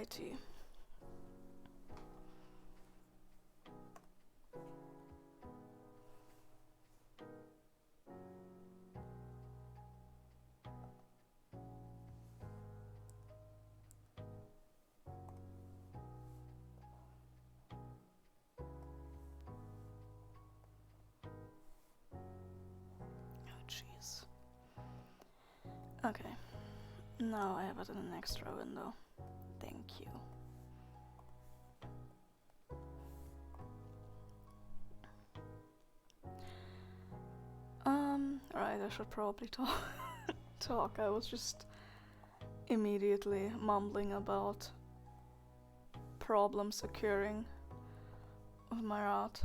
Alrighty. Oh jeez. Okay. Now I have it in an extra window. Thank you. Right, I should probably talk. I was just immediately mumbling about problems occurring with my art.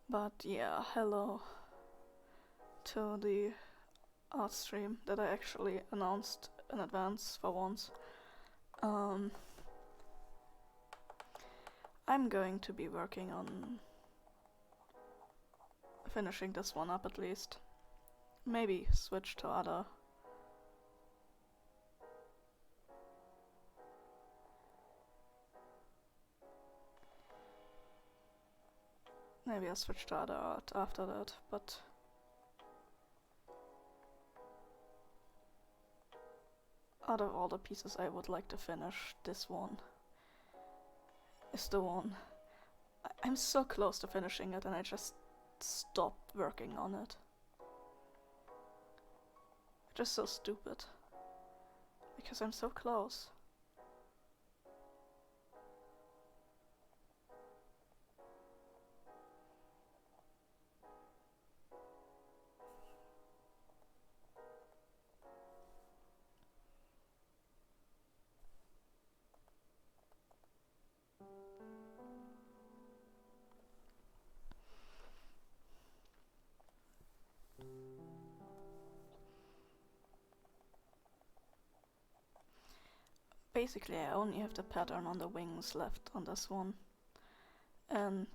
But yeah, hello to the art stream that I actually announced in advance for once. I'm going to be working on finishing this one up at least. Maybe switch to other. Maybe I'll switch to other art after that, but out of all the pieces I would like to finish, this one is the one. I'm so close to finishing it and I just stopped working on it. Just so stupid. Because I'm so close. Basically, I only have the pattern on the wings left on this one. And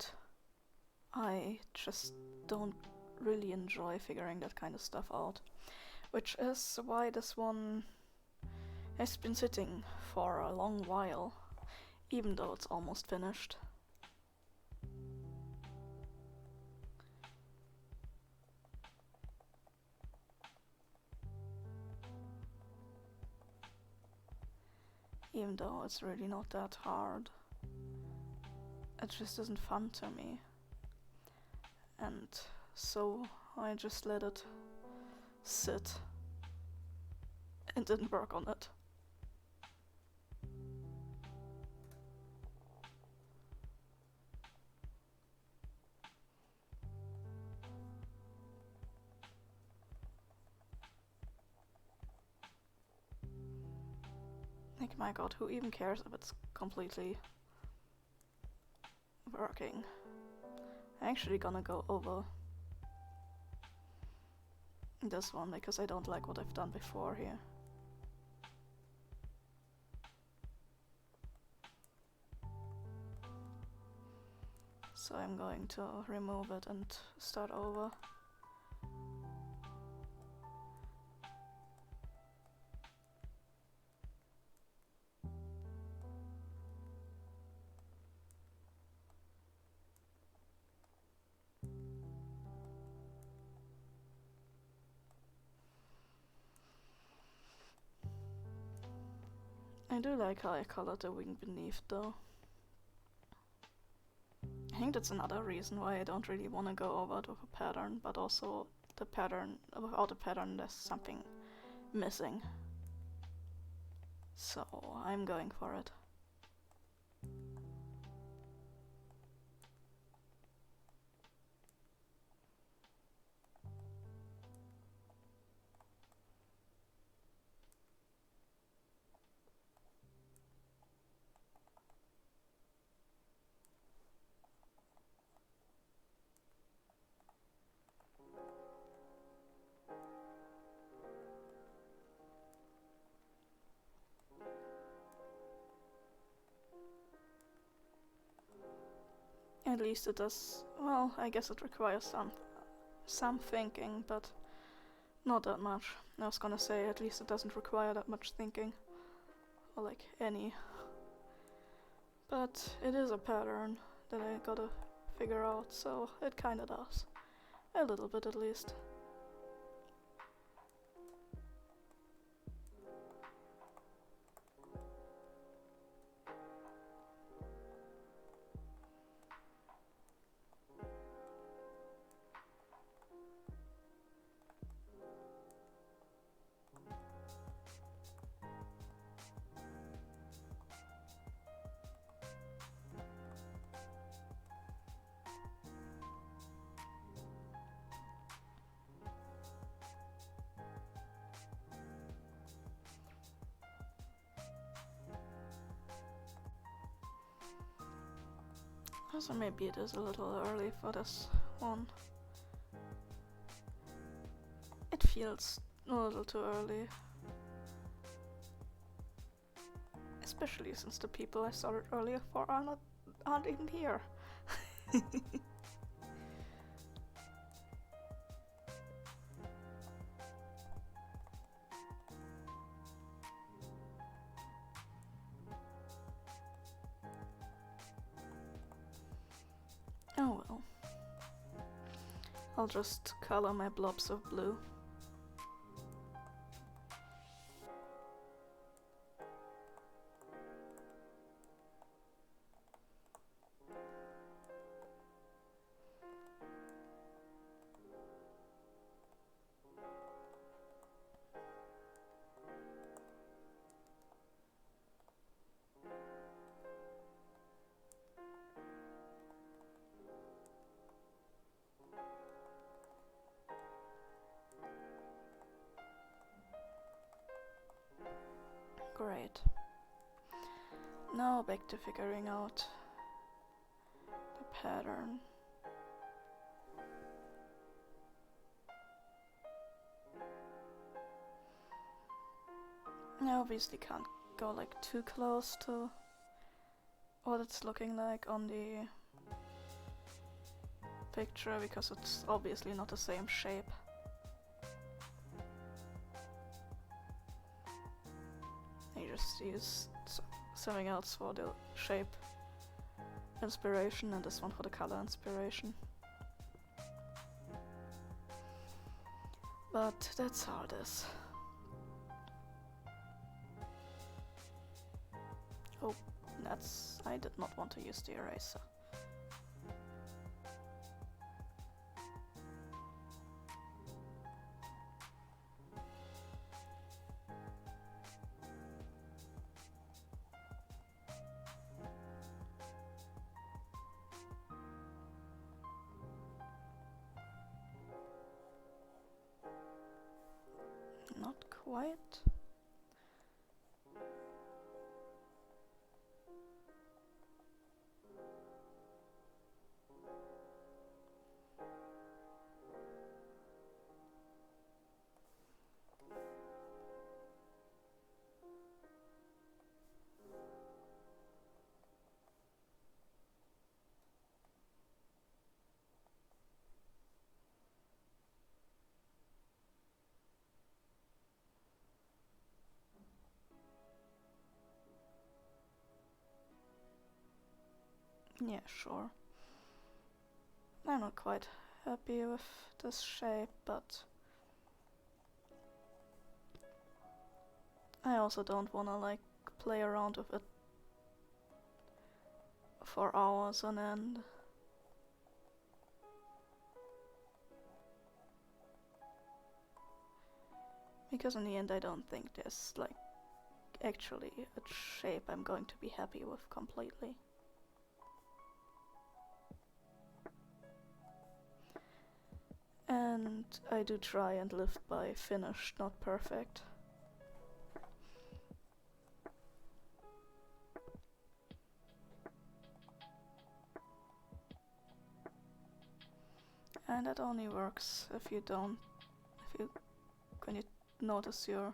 I just don't really enjoy figuring that kind of stuff out. Which is why this one has been sitting for a long while, even though it's almost finished. Even though it's really not that hard. It just isn't fun to me. And so I just let it sit and didn't work on it. Like, my god, who even cares if it's completely working? I'm actually gonna go over this one because I don't like what I've done before here. So I'm going to remove it and start over. I do like how I colored the wing beneath though. I think that's another reason why I don't really want to go over to a pattern, but also the pattern, without the pattern there's something missing. So I'm going for it. At least it does, well, I guess it requires some thinking, but Not that much. I was gonna say, at least it doesn't require that much thinking. Or like any. But it is a pattern that I gotta figure out, so it kinda does. A little bit at least. So maybe it is a little early for this one. It feels a little too early. Especially since the people I started earlier for aren't even here. Oh well. I'll just color my blobs of blue. Great. Now back to figuring out the pattern. I obviously can't go like too close to what it's looking like on the picture because it's obviously not the same shape. I just use something else for the shape inspiration and this one for the color inspiration. But that's how it is. Oh, I did not want to use the eraser. Not quite. Yeah, sure. I'm not quite happy with this shape, but I also don't wanna like play around with it for hours on end. Because in the end I don't think there's like actually a shape I'm going to be happy with completely. And I do try and live by finished, not perfect. And that only works if you when you notice you're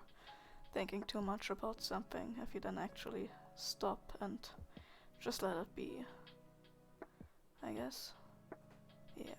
thinking too much about something, if you then actually stop and just let it be, I guess. Yeah.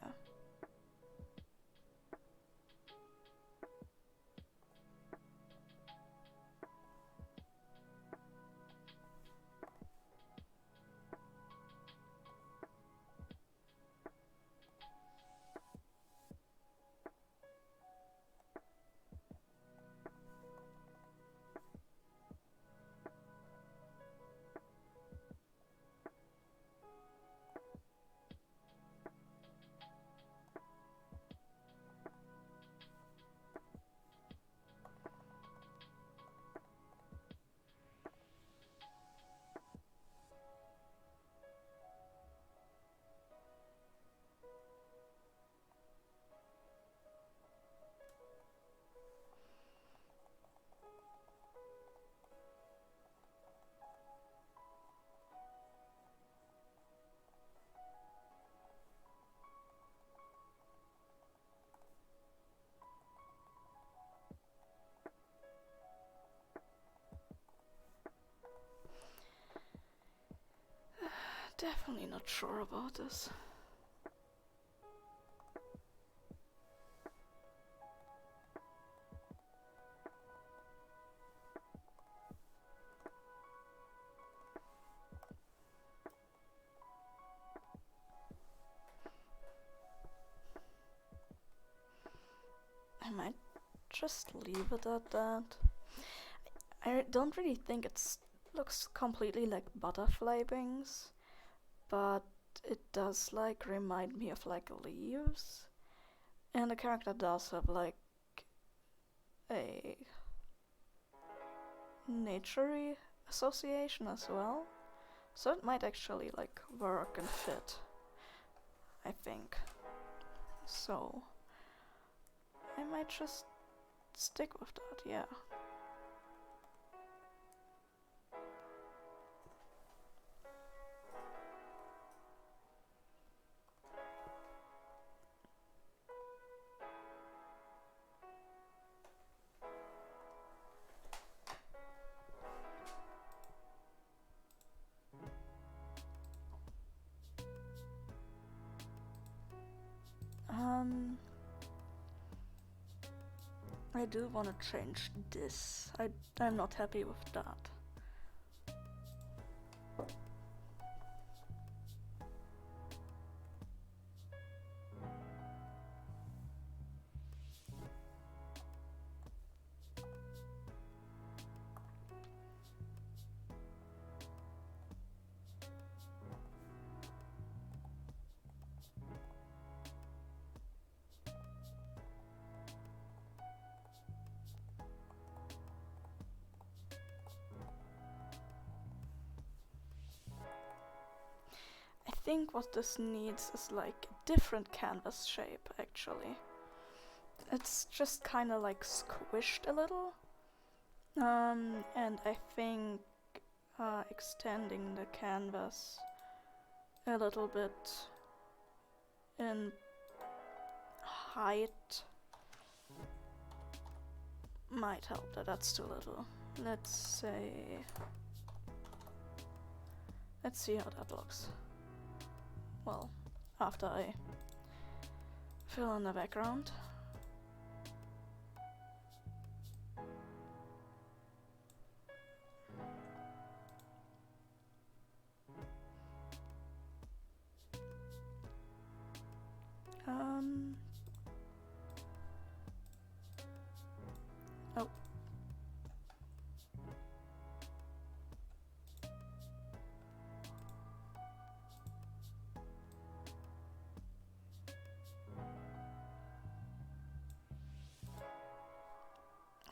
definitely not sure about this. I might just leave it at that. I don't really think it looks completely like butterfly wings, but it does like remind me of like leaves, and the character does have like a naturey association as well, so it might actually like work and fit, I think. So I might just stick with that, yeah. I do want to change this. I'm not happy with that. I think what this needs is like a different canvas shape, actually. It's just kind of like squished a little. And I think extending the canvas a little bit in height might help. That's too little. Let's see how that looks. Well, after I fill in the background. Oh.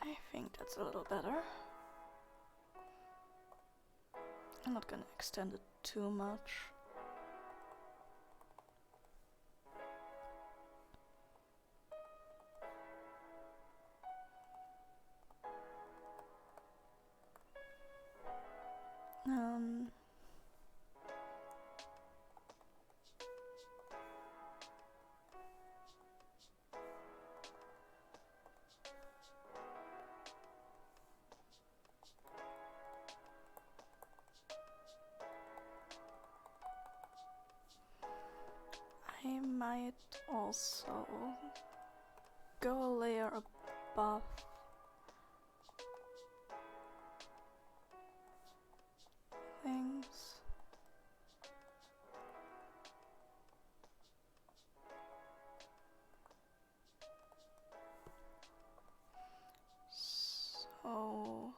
I think that's a little better. I'm not gonna extend it too much. I might also go a layer above things. So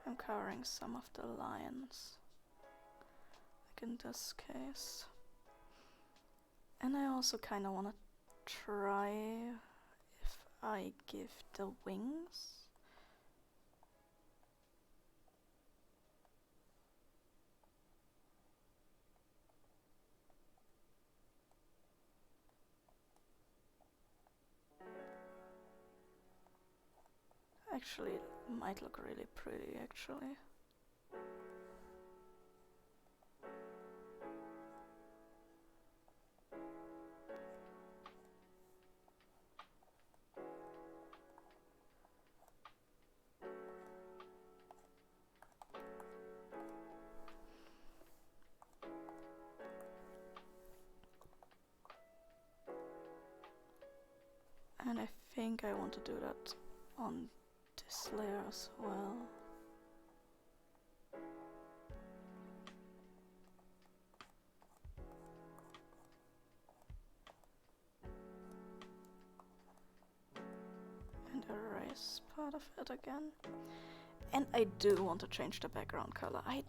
I'm covering some of the lines, like in this case. And I also kind of want to try if I give the wings. Actually, it might look really pretty, actually. And I think I want to do that on this layer as well. And erase part of it again. And I do want to change the background color. I'm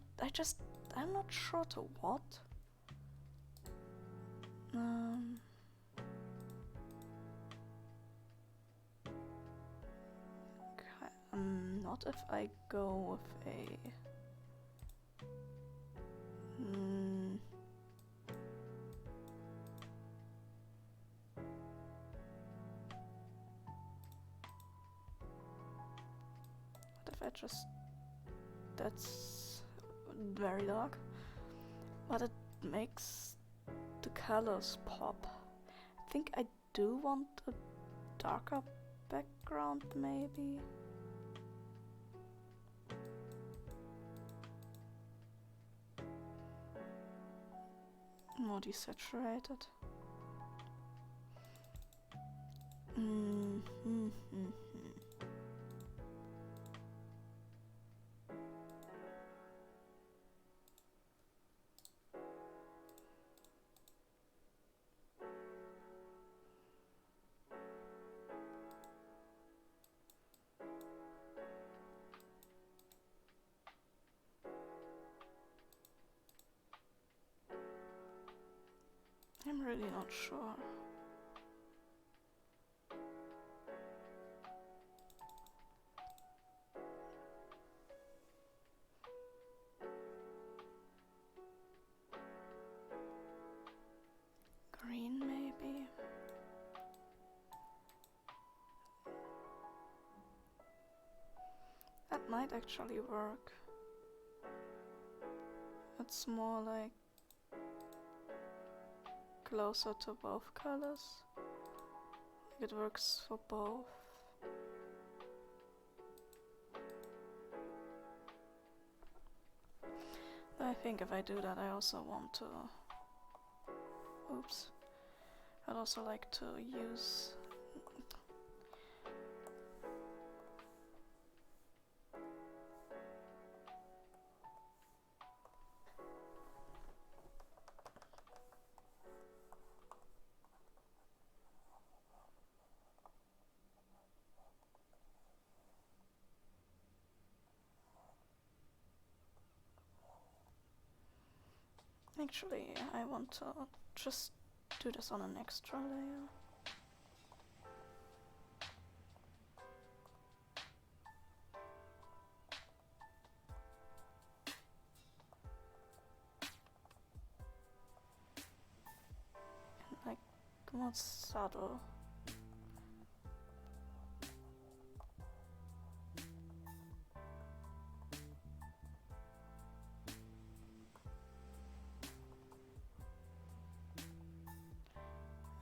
not sure to what. Not if I go with a... What if I just... That's very dark. But it makes the colors pop. I think I do want a darker background, maybe. More desaturated. I'm really not sure. Green, maybe? That might actually work. It's more like closer to both colors. It works for both. I think if I do that, I also want to... Oops. I'd also like to use... Actually, I want to just do this on an extra layer. And like more subtle.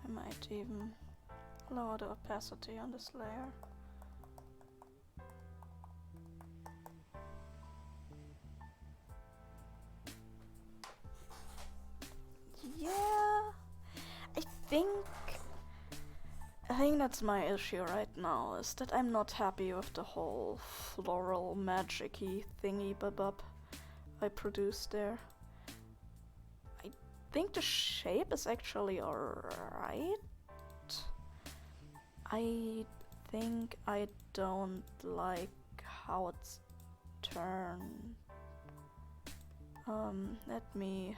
I might even lower the opacity on this layer. Yeah, I think that's my issue right now, is that I'm not happy with the whole floral magic-y thingy-babub I produced there. I think the shape is actually alright. I think I don't like how it's turned. Let me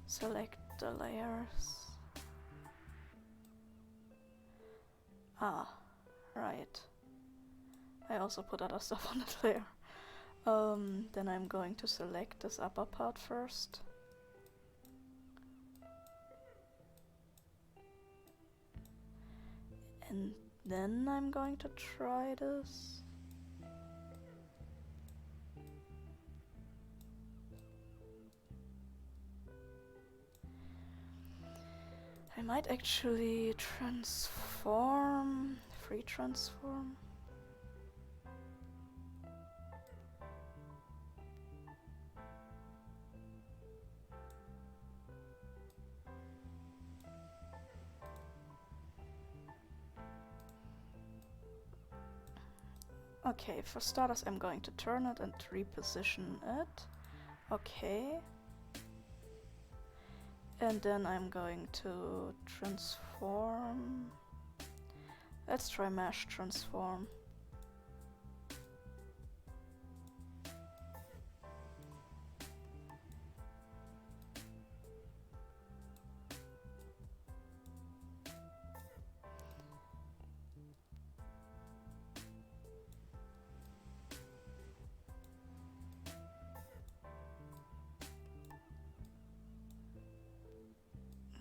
select the layers. Ah, right. I also put other stuff on the layer. Then I'm going to select this upper part first. And then I'm going to try this. I might actually transform, free transform. Okay, for starters I'm going to turn it and reposition it. Okay. And then I'm going to transform. Let's try mesh transform.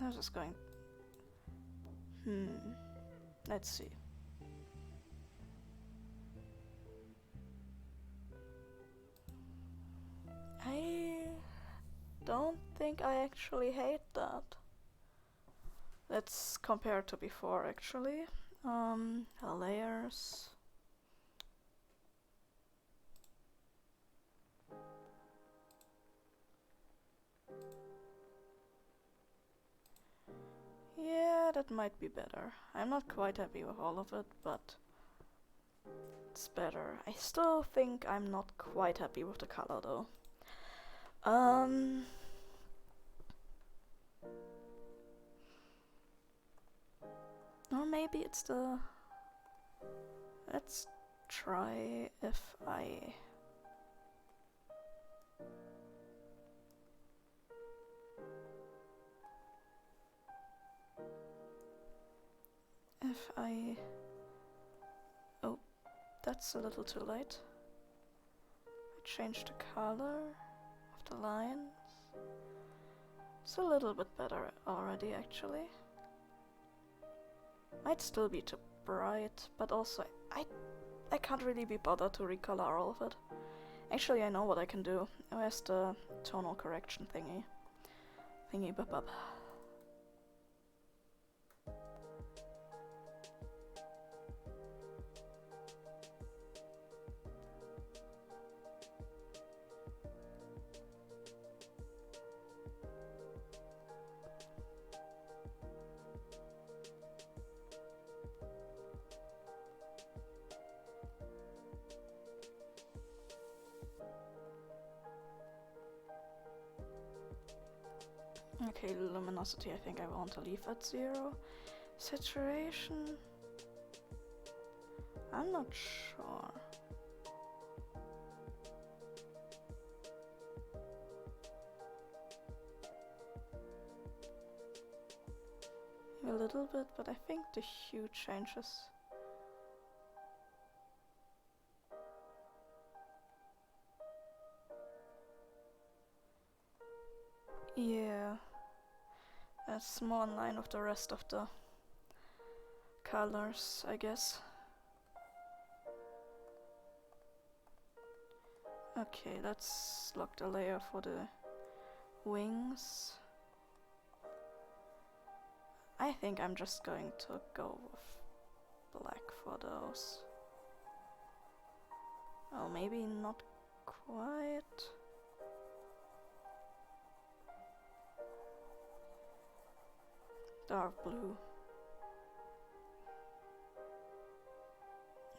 I'm just going. Let's see. I don't think I actually hate that. Let's compare to before actually. Layers. Yeah, that might be better. I'm not quite happy with all of it, but it's better. I still think I'm not quite happy with the color though. Or maybe it's the... Let's try if I... Oh, that's a little too late. I changed the color of the lines. It's a little bit better already, actually. Might still be too bright, but also I can't really be bothered to recolor all of it. Actually, I know what I can do. Where's the tonal correction thingy? Thingy bop bop. Okay, luminosity I think I want to leave at 0. Saturation... I'm not sure. A little bit, but I think the hue changes. Yeah. That's more in line with the rest of the colors, I guess. Okay, let's lock the layer for the wings. I think I'm just going to go with black for those. Oh, maybe not quite. Dark blue.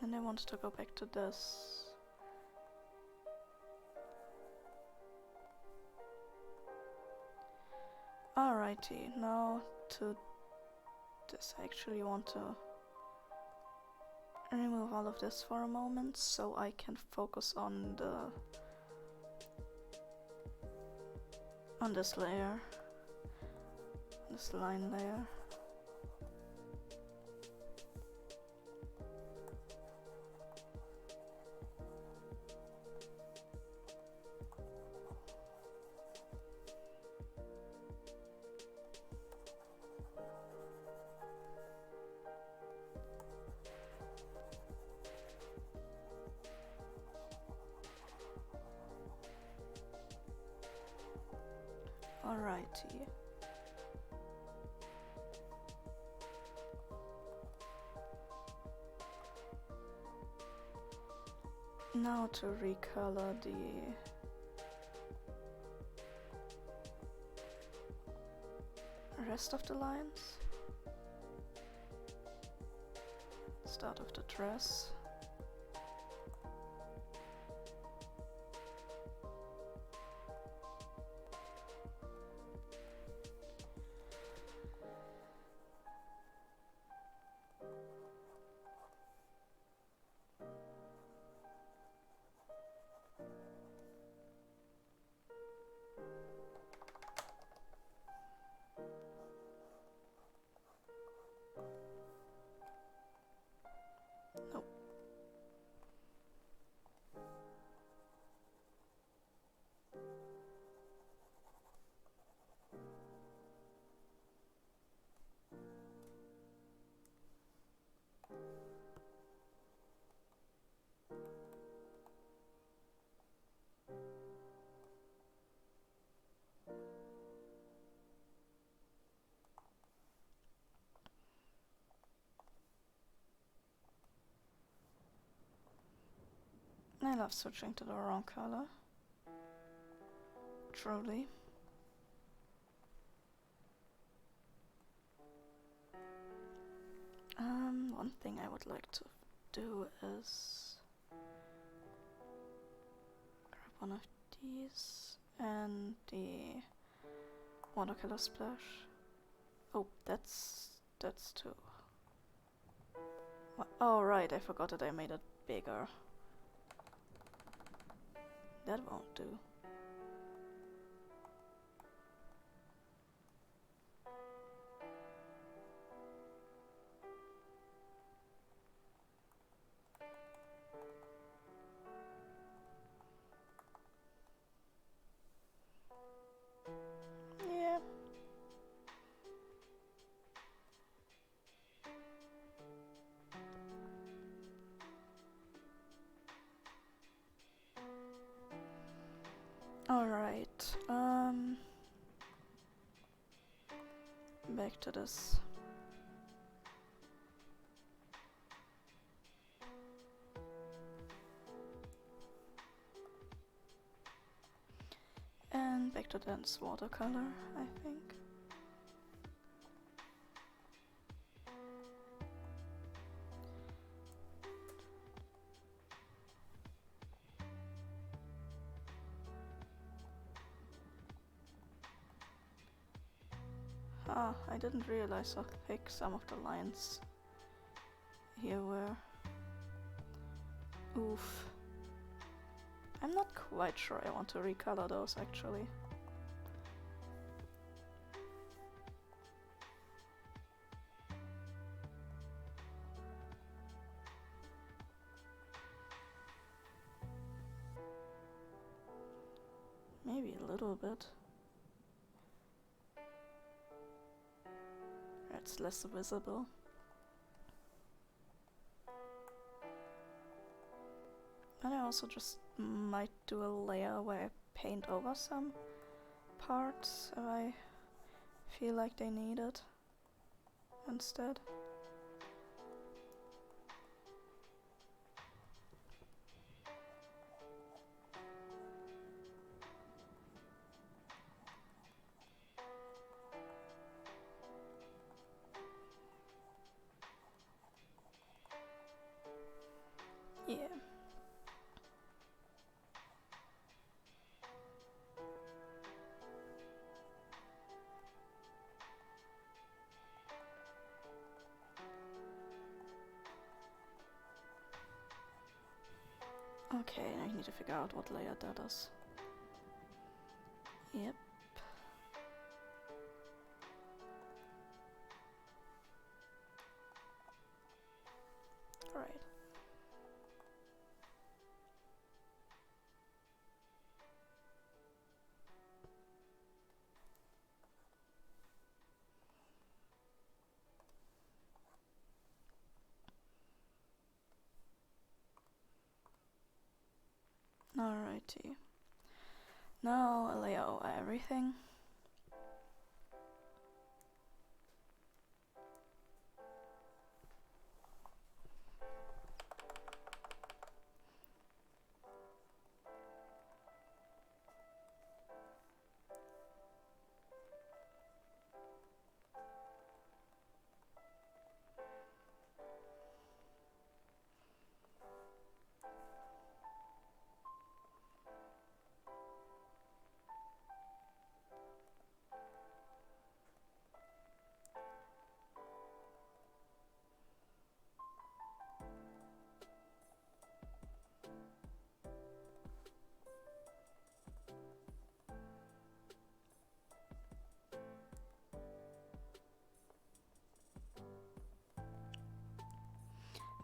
And I want to go back to this. Alrighty, now to this. I actually want to remove all of this for a moment so I can focus on this layer, this line layer. Alrighty. Now to recolor the rest of the lines. Start of the dress. I love switching to the wrong color. Truly. One thing I would like to do is grab one of these and the watercolor splash. Oh, that's too. Oh right, I forgot that I made it bigger. That won't do. Yeah. Alright, back to this. And back to dense watercolor, I think. Ah, I didn't realize how thick some of the lines here were. Oof. I'm not quite sure I want to recolor those actually. Maybe a little bit. It's less visible. And I also just might do a layer where I paint over some parts if I feel like they need it instead. Yeah. Okay, I need to figure out what layer that is. Yep. Alright. Alrighty. Now I'll lay out everything.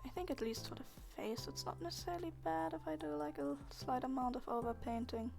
I think at least for the face it's not necessarily bad if I do like a slight amount of overpainting.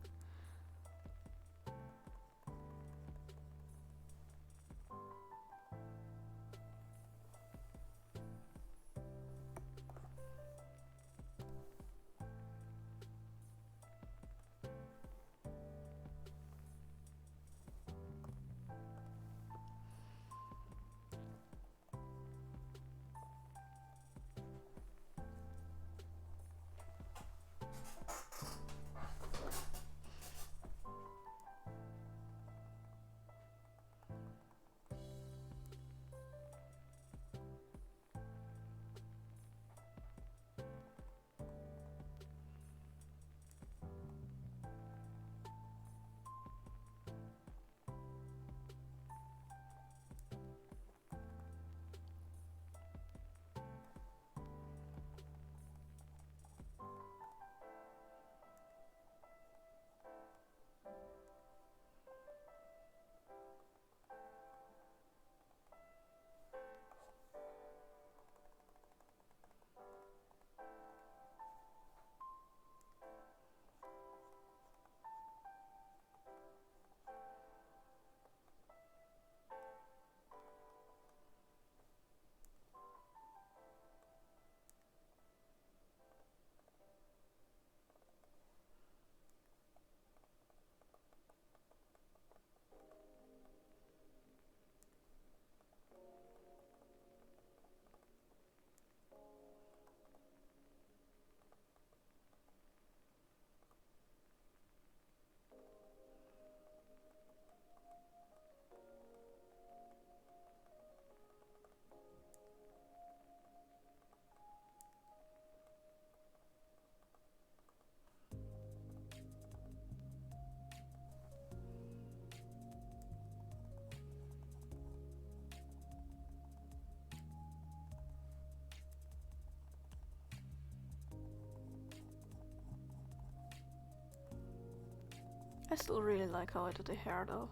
still really like how I did the hair though.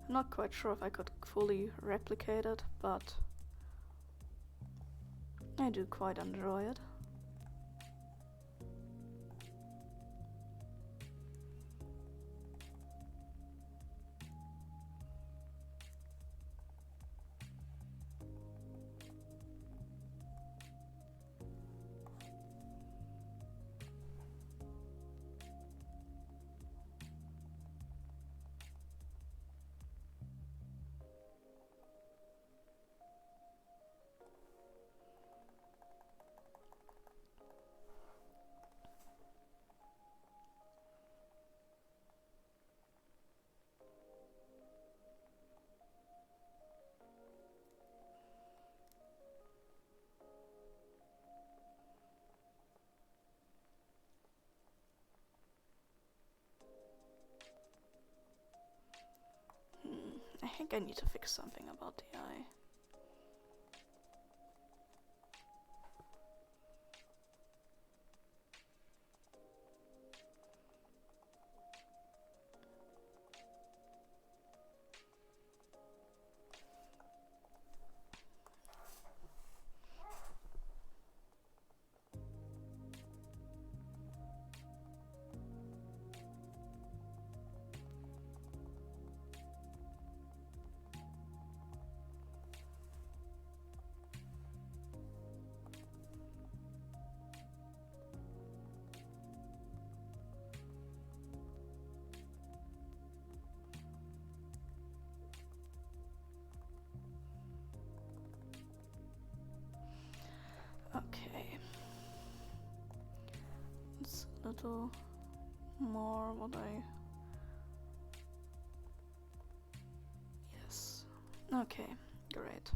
I'm not quite sure if I could fully replicate it, but I do quite enjoy it. I think I need to fix something about the eye. Okay. It's a little more what I... Yes. Okay, great.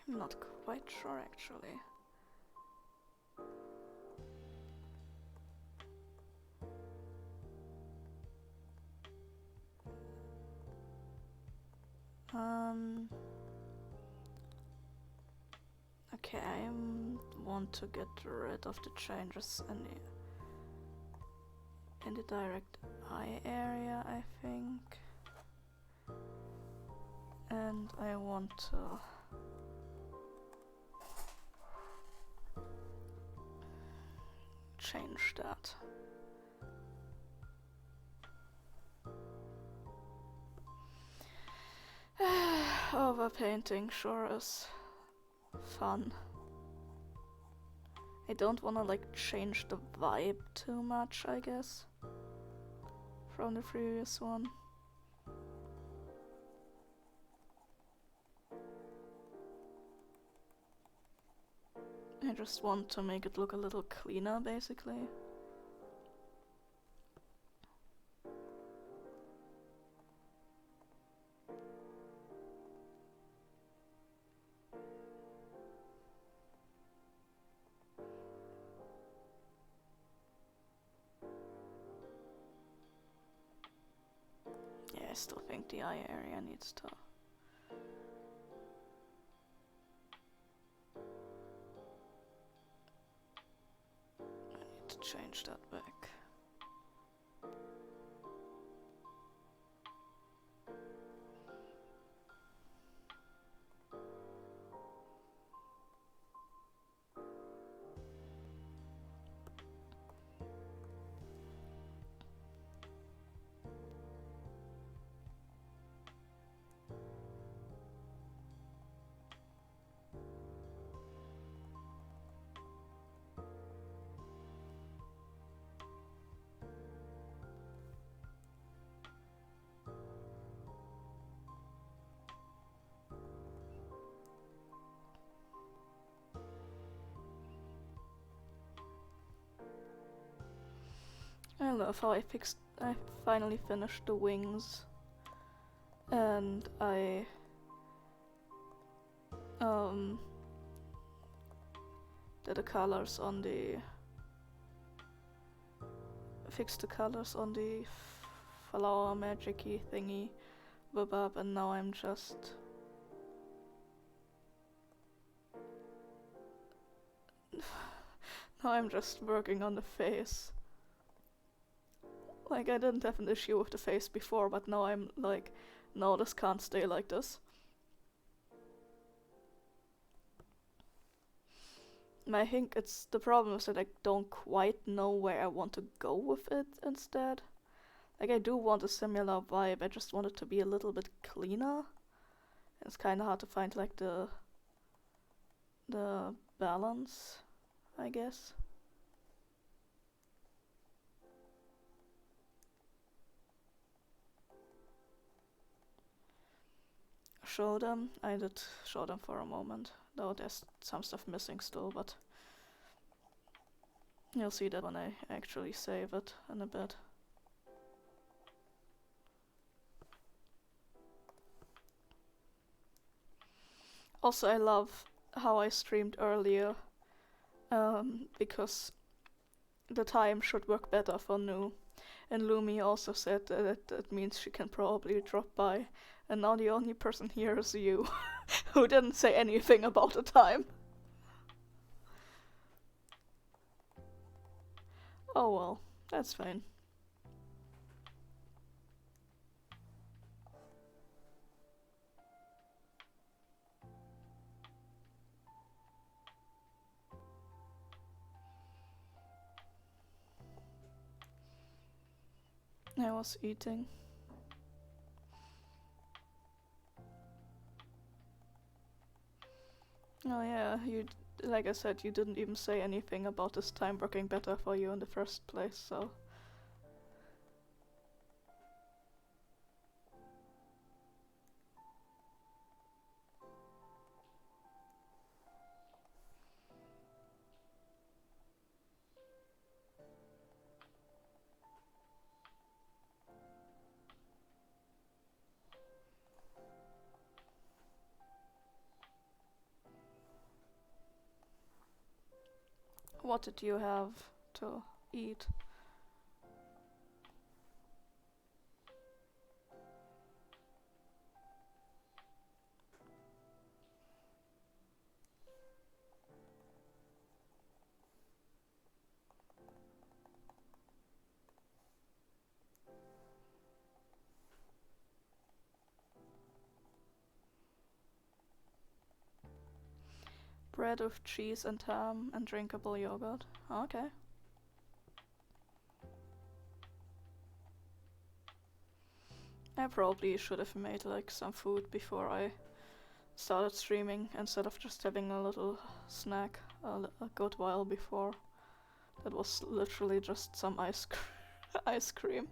I'm not quite sure actually. Okay, I want to get rid of the changes in the direct eye area, I think. And I want to change that. Overpainting sure is fun. I don't wanna like change the vibe too much, I guess, from the previous one. I just want to make it look a little cleaner, basically. Yeah, I still think the eye area needs to... I need to change that back. I love how I finally finished the wings, and I did the colors on the fixed the colors on the flower magic-y thingy wibab, and now I'm just working on the face. Like, I didn't have an issue with the face before, but now I'm like, no, this can't stay like this. I think it's the problem is that I don't quite know where I want to go with it instead. Like, I do want a similar vibe, I just want it to be a little bit cleaner. It's kind of hard to find like the balance, I guess. Show them. I did show them for a moment, though there's some stuff missing still, but you'll see that when I actually save it in a bit. Also, I love how I streamed earlier, because the time should work better for Nu. And Lumi also said that it means she can probably drop by, and now the only person here is you, who didn't say anything about the time. Oh well, that's fine. I was eating. Oh yeah, like I said, you didn't even say anything about this time working better for you in the first place, so... What did you have to eat? Bread with cheese and ham and drinkable yogurt. Okay. I probably should have made like some food before I started streaming instead of just having a little snack a good while before. That was literally just some ice cream.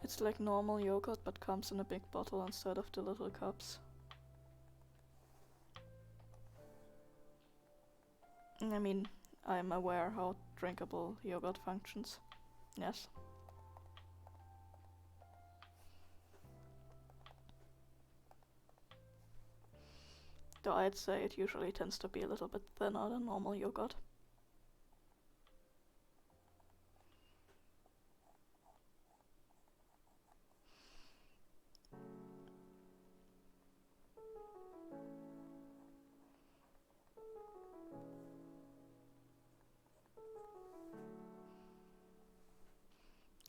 It's like normal yogurt but comes in a big bottle instead of the little cups. I mean, I'm aware how drinkable yogurt functions. Yes. Though I'd say it usually tends to be a little bit thinner than normal yogurt.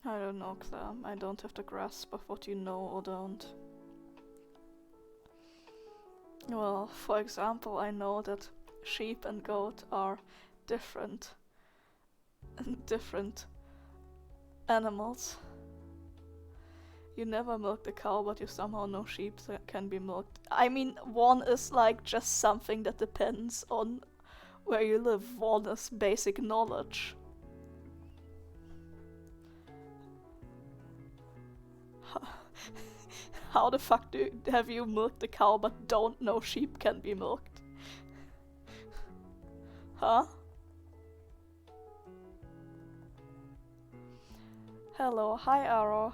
I don't know, Claire. I don't have the grasp of what you know or don't. Well, for example, I know that sheep and goat are different animals. You never milk the cow, but you somehow know sheep that can be milked. I mean, one is like just something that depends on where you live. One is basic knowledge. How the fuck have you milked a cow but don't know sheep can be milked? Huh? Hello, hi Arrow.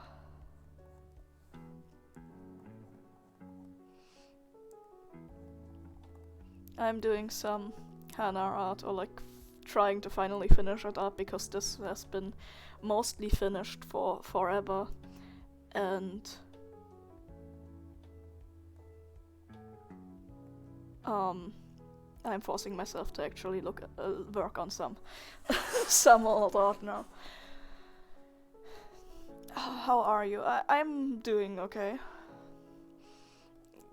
I'm doing some Hannah art, or like trying to finally finish it up, because this has been mostly finished for forever, and I'm forcing myself to actually work on some some old art now. How are you? I'm doing okay.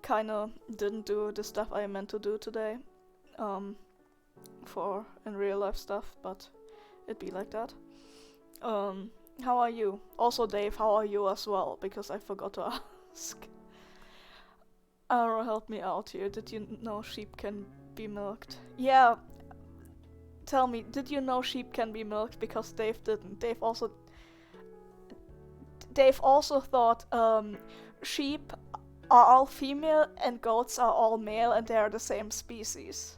Kinda didn't do the stuff I meant to do today, for in real life stuff, but it'd be like that. How are you? Also, Dave, how are you as well? Because I forgot to ask. Arrow, help me out here. Did you know sheep can be milked? Yeah. Tell me, did you know sheep can be milked? Because Dave didn't. Dave also thought sheep are all female and goats are all male and they are the same species.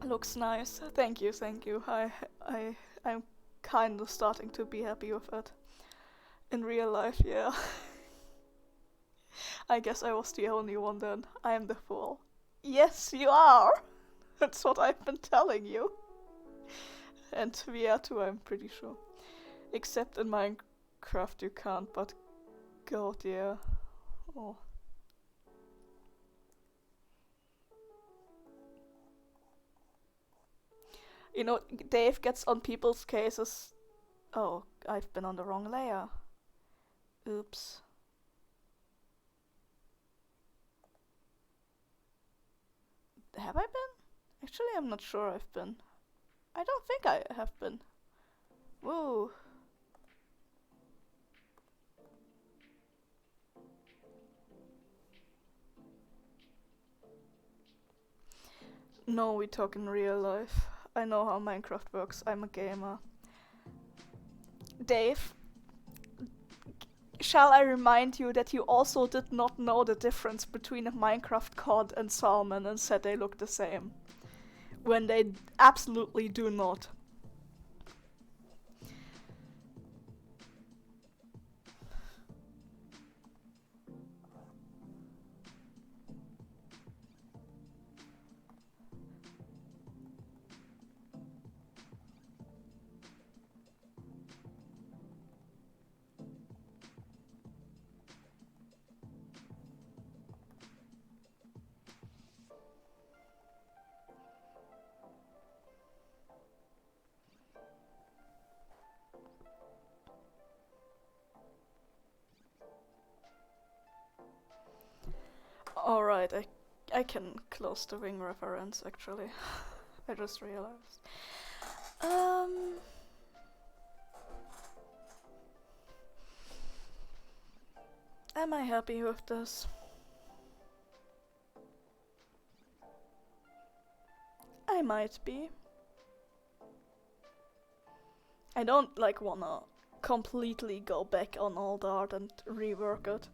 Looks nice. Thank you. I'm kind of starting to be happy with it. In real life, yeah. I guess I was the only one then. I am the fool. Yes, you are! That's what I've been telling you. And Via too, I'm pretty sure. Except in Minecraft you can't, but God, yeah. Oh. You know, Dave gets on people's cases. Oh, I've been on the wrong layer. Oops. Have I been? Actually, I'm not sure I've been. I don't think I have been. Woo. No, we talk in real life. I know how Minecraft works. I'm a gamer. Dave, shall I remind you that you also did not know the difference between a Minecraft cod and salmon and said they look the same? When they absolutely do not. Alright, I can close the wing reference actually. I just realized. Am I happy with this? I might be. I don't wanna completely go back on all the art and rework it.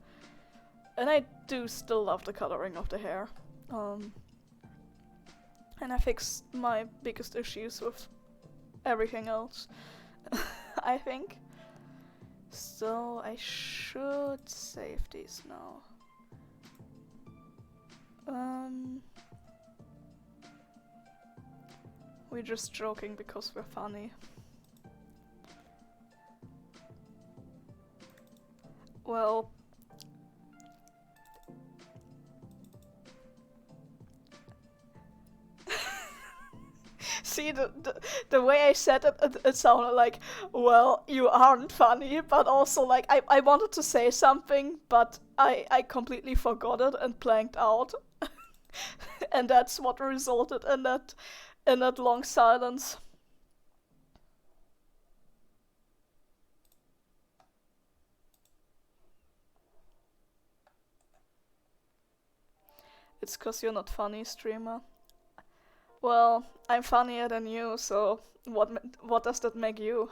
And I do still love the coloring of the hair. And I fixed my biggest issues with everything else, I think. So I should save these now. We're just joking because we're funny. Well, see, the way I said it sounded like, well, you aren't funny, but also like I wanted to say something, but I completely forgot it and blanked out. And that's what resulted in that long silence. It's 'cause you're not funny, streamer. Well, I'm funnier than you, so what does that make you?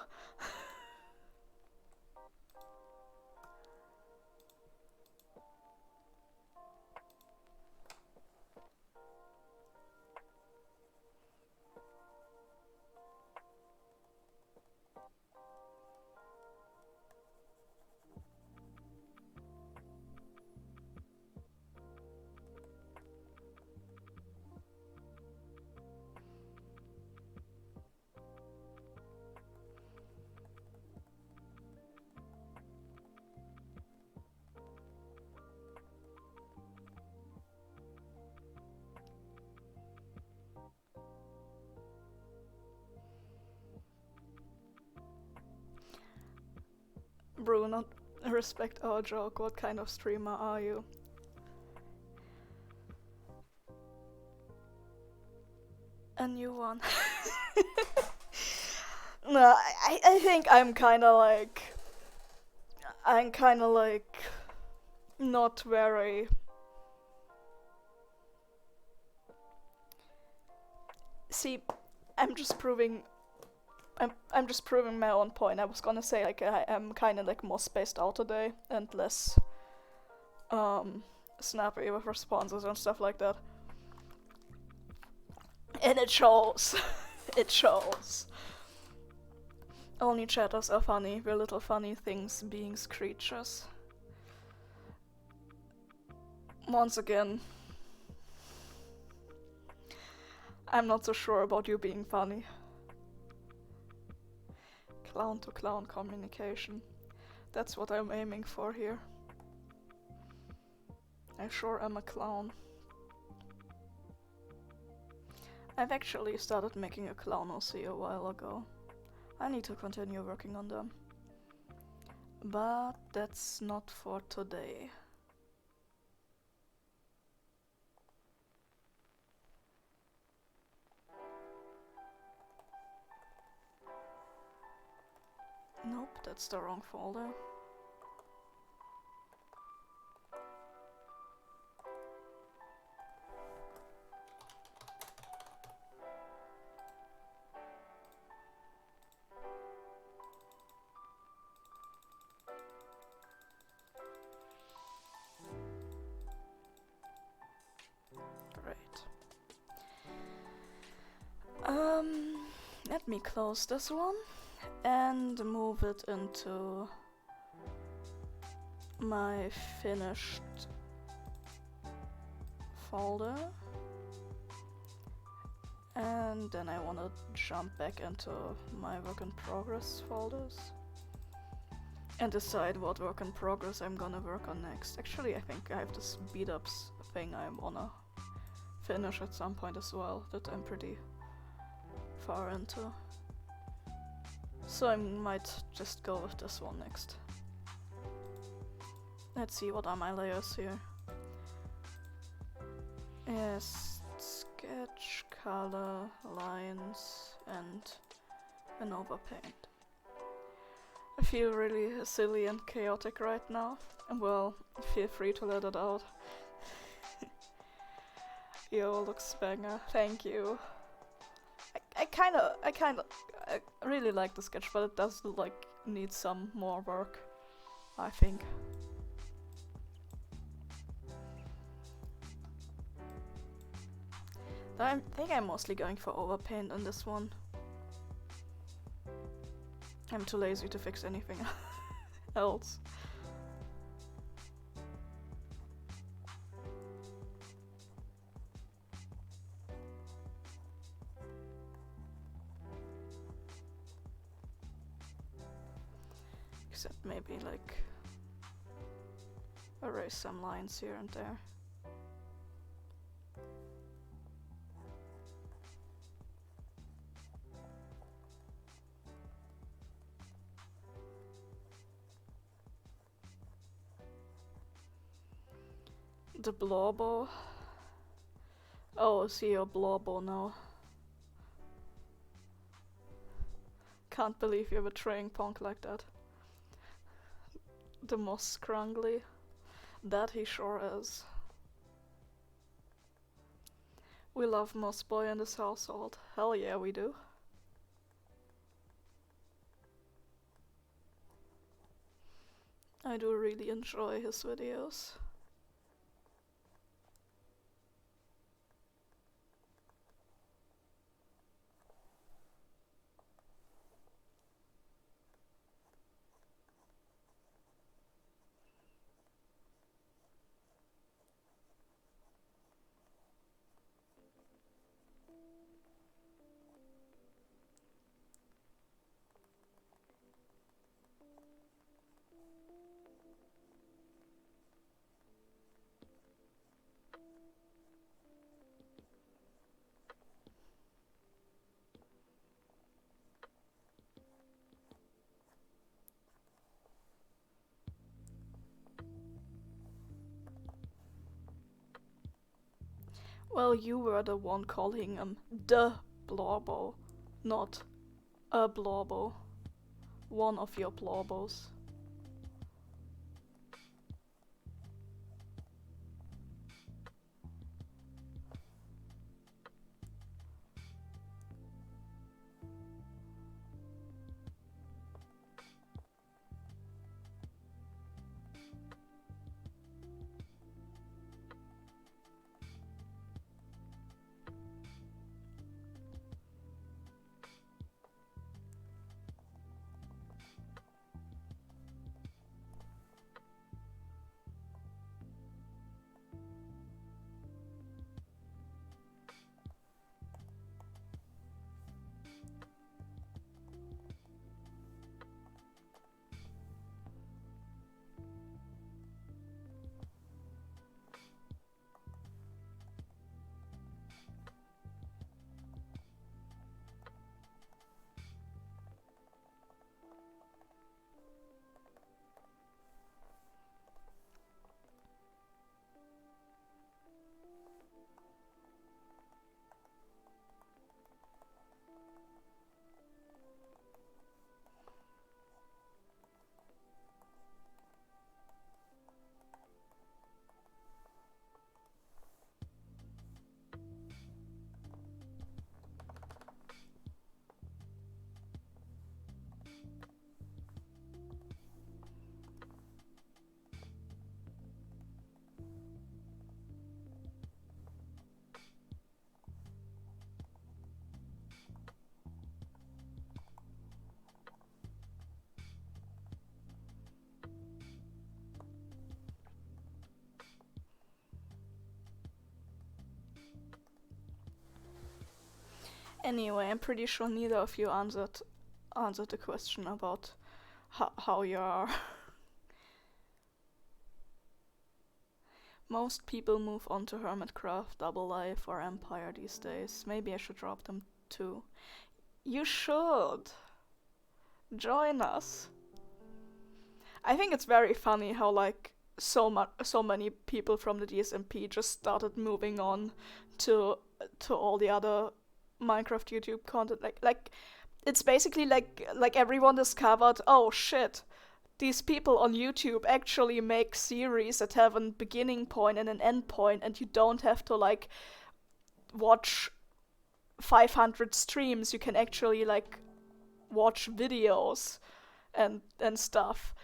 Bruno, respect our joke. What kind of streamer are you? A new one. No, I think I'm kinda like. I'm kinda like. Not very. See, I'm just proving. I'm just proving my own point. I was gonna say like I am kinda like more spaced out today and less snappy with responses and stuff like that. And it shows. It shows. Only chatters are funny. We're little funny things, beings, creatures. Once again, I'm not so sure about you being funny. Clown to clown communication. That's what I'm aiming for here. I sure am a clown. I've actually started making a clown OC a while ago. I need to continue working on them. But that's not for today. Nope, that's the wrong folder. Great. Let me close this one and move it into my finished folder. And then I want to jump back into my work in progress folders and decide what work in progress I'm gonna work on next. Actually, I think I have this beat ups thing I wanna finish at some point as well that I'm pretty far into. So I might just go with this one next. Let's see, what are my layers here? Yes, sketch, color, lines, and an overpaint. I feel really silly and chaotic right now. Well, feel free to let it out. Yo, looks banger. Thank you. I really like the sketch, but it does like need some more work, I think. I think I'm mostly going for overpaint on this one. I'm too lazy to fix anything else. Except maybe like erase some lines here and there. The Blorbo. Oh, see your Blorbo now. Can't believe you're betraying Ponk like that. The most scrungly. That he sure is. We love Moss Boy in this household. Hell yeah, we do. I do really enjoy his videos. Well, you were the one calling him the Blorbo, not a Blorbo. One of your Blorbos. Anyway, I'm pretty sure neither of you answered the question about how you are. Most people move on to Hermitcraft, Double Life, or Empire these days. Maybe I should drop them too. You should! Join us! I think it's very funny how like so many people from the DSMP just started moving on to all the other Minecraft YouTube content. Like it's basically like everyone discovered, oh shit, these people on YouTube actually make series that have a beginning point and an end point, and you don't have to like watch 500 streams. You can actually like watch videos and stuff.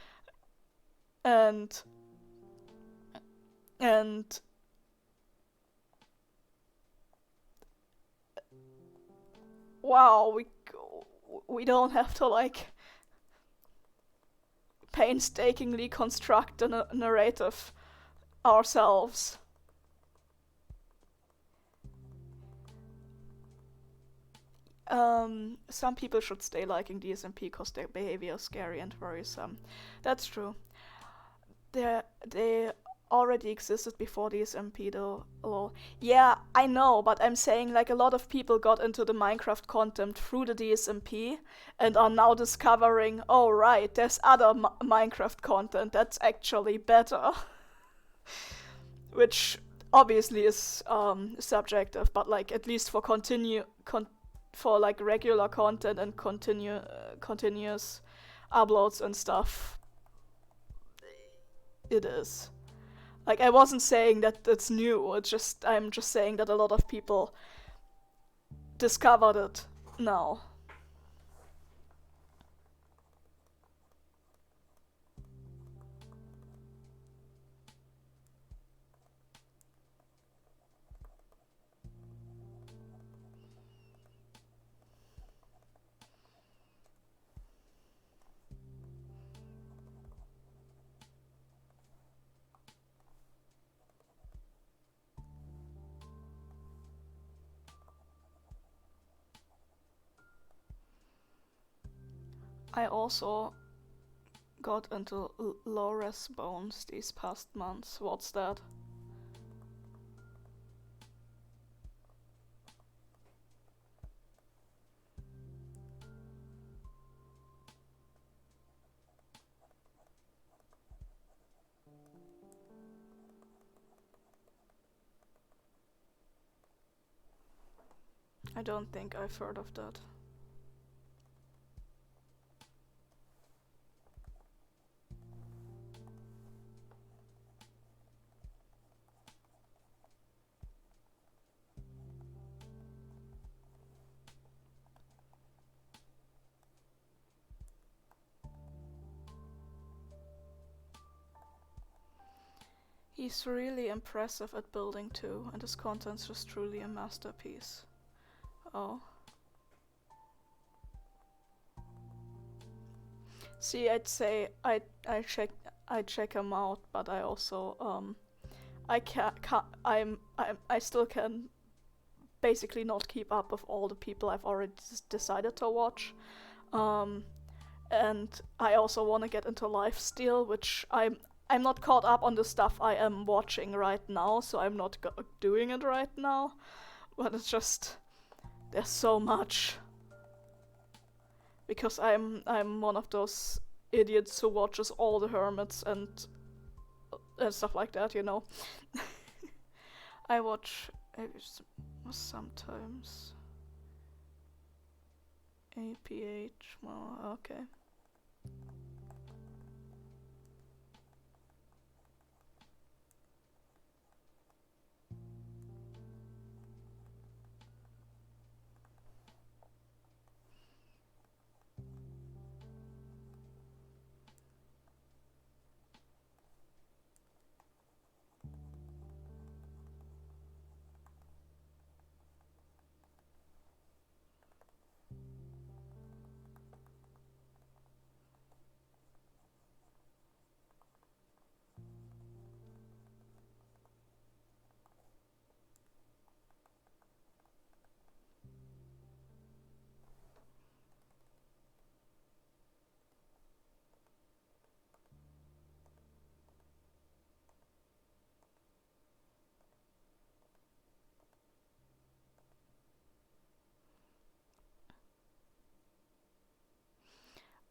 And wow, we don't have to like painstakingly construct a narrative ourselves. Some people should stay liking DSMP because their behavior is scary and worrisome. That's true. They already existed before DSMP though. Lol. Yeah, I know, but I'm saying like a lot of people got into the Minecraft content through the DSMP and are now discovering, oh right, there's other Minecraft content that's actually better. Which obviously is subjective, but like at least for for like regular content and continuous uploads and stuff, it is. Like, I wasn't saying that it's new, I'm just saying that a lot of people discovered it now. I also got into Loris Bones these past months. What's that? I don't think I've heard of that. He's really impressive at building too, and his content's just truly a masterpiece. Oh. See, I'd say I check him out, but I also I still can basically not keep up with all the people I've already decided to watch. And I also want to get into lifesteal, which I'm not caught up on the stuff I am watching right now, so I'm not doing it right now. But it's just there's so much. Because I'm one of those idiots who watches all the hermits and stuff like that, you know. I watch sometimes APH. Well, okay.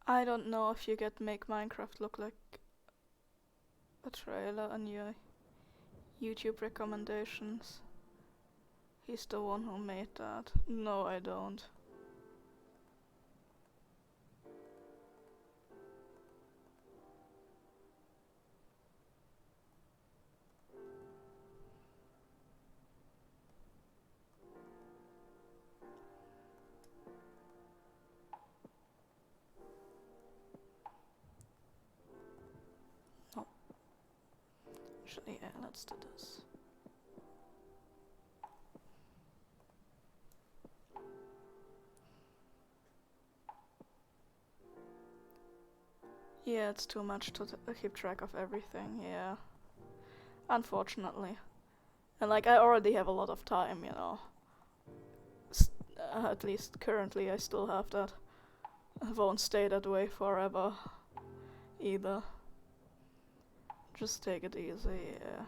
I don't know if you get Make Minecraft Look Like a Trailer on your YouTube recommendations. He's the one who made that. No, I don't. No. Actually, yeah, let's do this. Yeah, it's too much to keep track of everything, yeah. Unfortunately. And like, I already have a lot of time, you know. At least currently I still have that. I won't stay that way forever either. Just take it easy, yeah.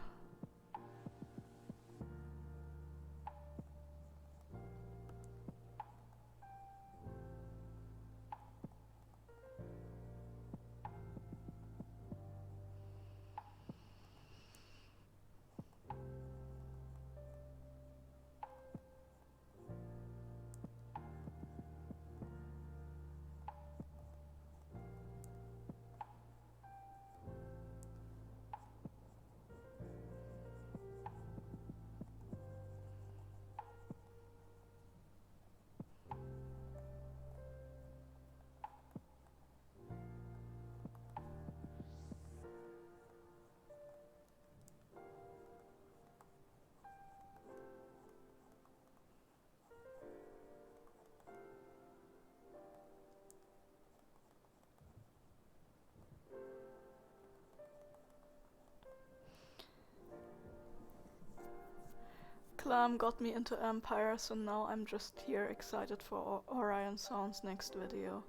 Clam got me into Empire, so now I'm just here excited for Orion Sound's next video.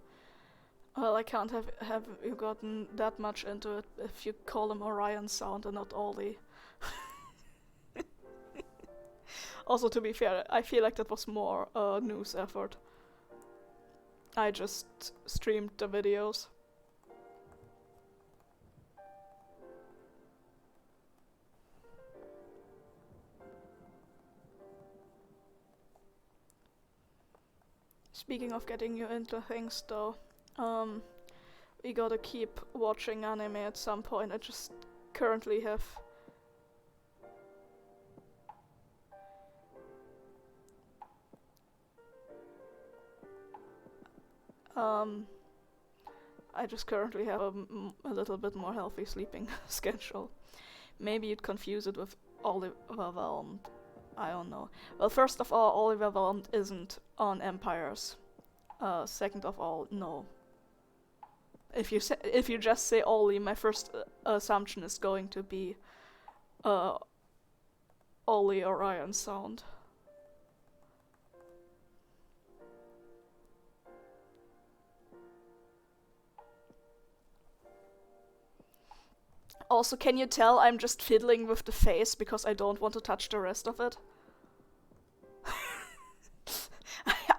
Well, I can't have you gotten that much into it if you call him Orion Sound and not Ollie. Also, to be fair, I feel like that was more a news effort. I just streamed the videos. Speaking of getting you into things though, we gotta keep watching anime at some point. I just currently have a little bit more healthy sleeping schedule. Maybe you'd confuse it with Oliver Whelmed. I don't know. Well, first of all, Oliver Whelmed isn't on Empires. Second of all, no. If you just say Ollie, my first assumption is going to be Ollie Orion Sound. Also, can you tell I'm just fiddling with the face because I don't want to touch the rest of it?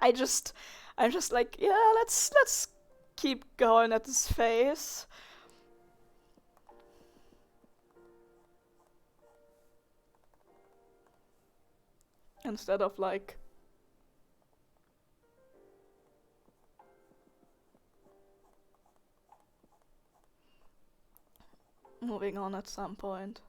I'm just like, yeah, let's keep going at this face. Instead of like moving on at some point.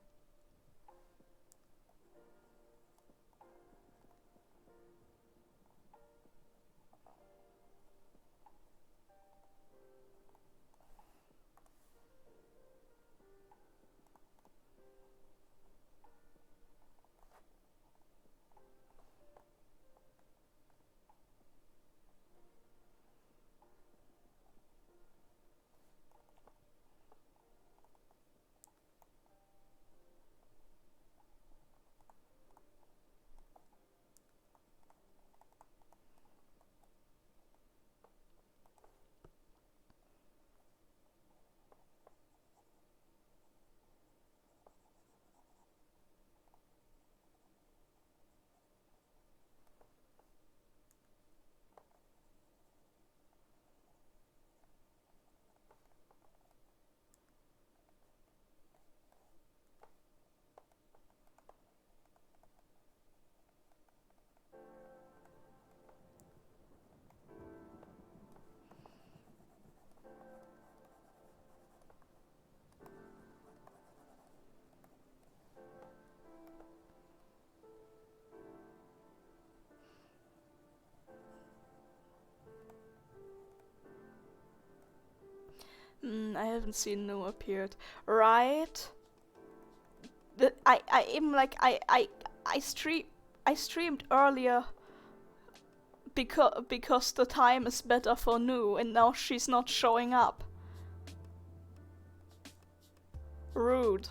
I haven't seen Nu appeared. Right? I streamed earlier because the time is better for Nu and now she's not showing up. Rude.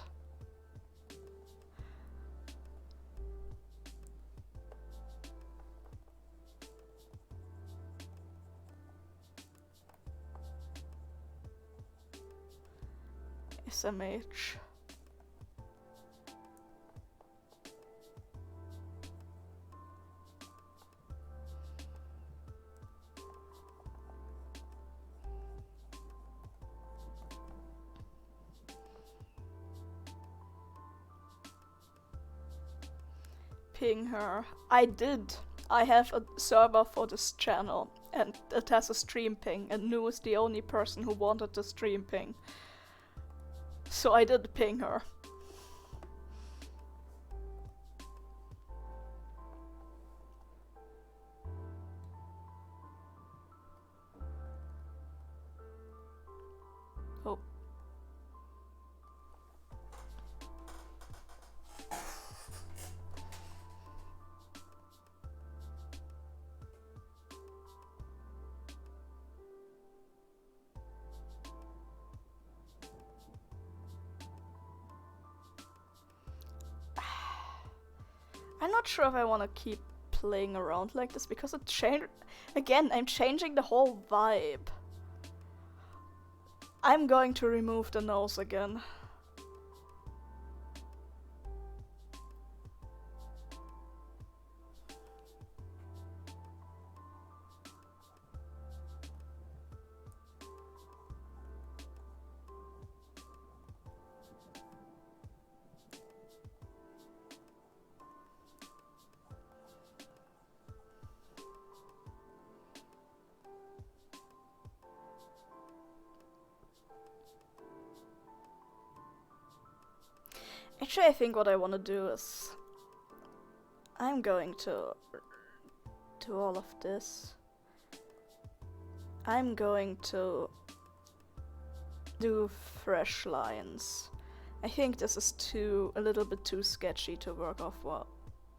SMH. Ping her. I did. I have a server for this channel and it has a stream ping and Nu is the only person who wanted the stream ping. So I did ping her. Oh. I'm not sure if I want to keep playing around like this because it changed. Again, I'm changing the whole vibe. I'm going to remove the nose again. Actually, I think what I want to do is I'm going to do all of this. I'm going to do fresh lines. I think this is a little bit too sketchy to work off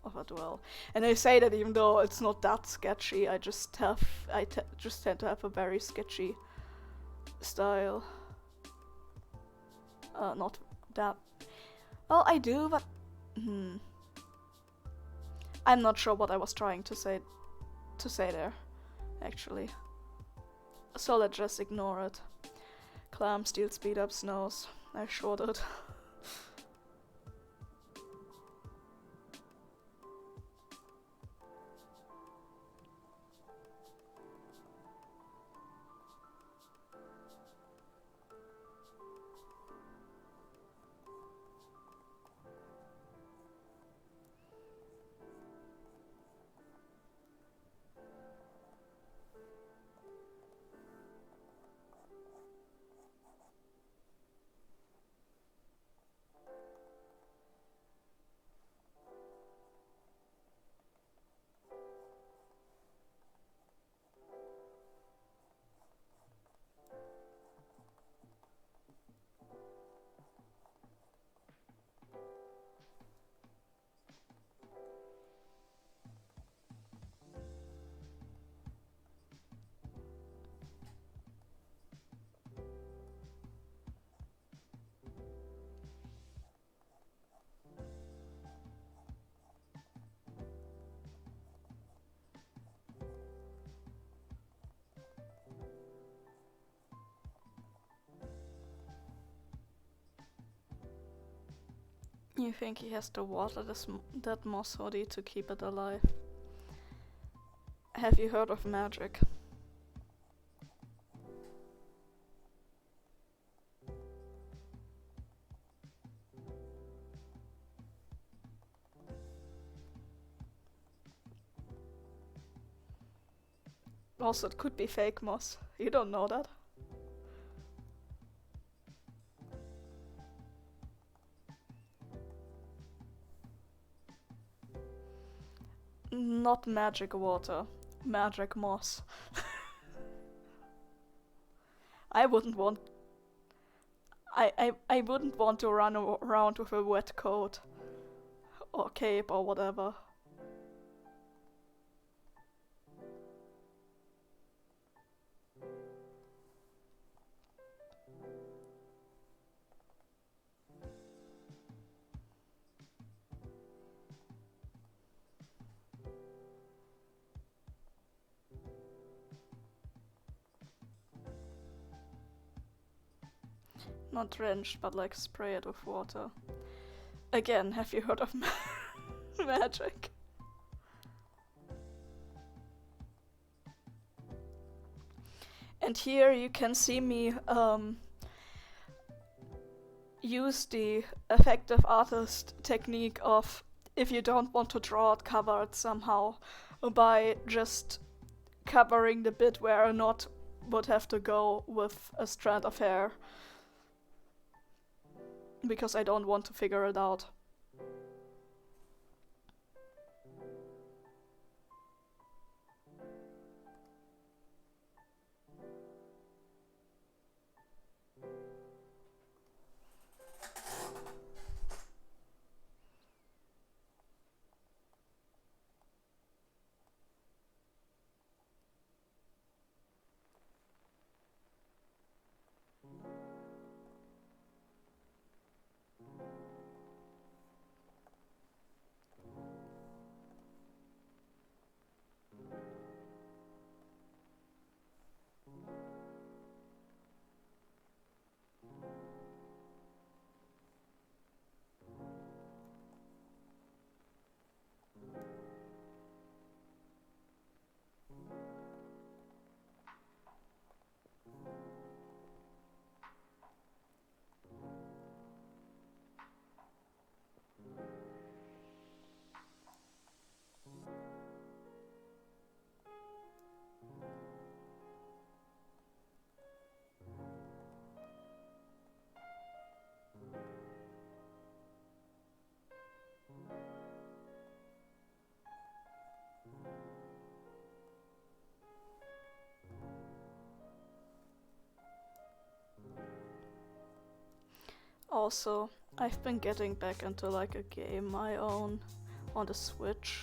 it well. And I say that even though it's not that sketchy, I just tend to have a very sketchy style. Not that. Well, I do, but I'm not sure what I was trying to say there, actually. So let's just ignore it. Clam, steel, speed up, snows. I sure did. You think he has to water that moss hoodie to keep it alive? Have you heard of magic? Also, it could be fake moss. You don't know that. Not magic water. Magic moss. I wouldn't want... I wouldn't want to run around with a wet coat. Or cape or whatever. Not drenched, but like spray it with water. Again, have you heard of magic? And here you can see me use the effective artist technique of if you don't want to draw it, cover it somehow by just covering the bit where a knot would have to go with a strand of hair. Because I don't want to figure it out. Also, I've been getting back into like a game I own on the Switch.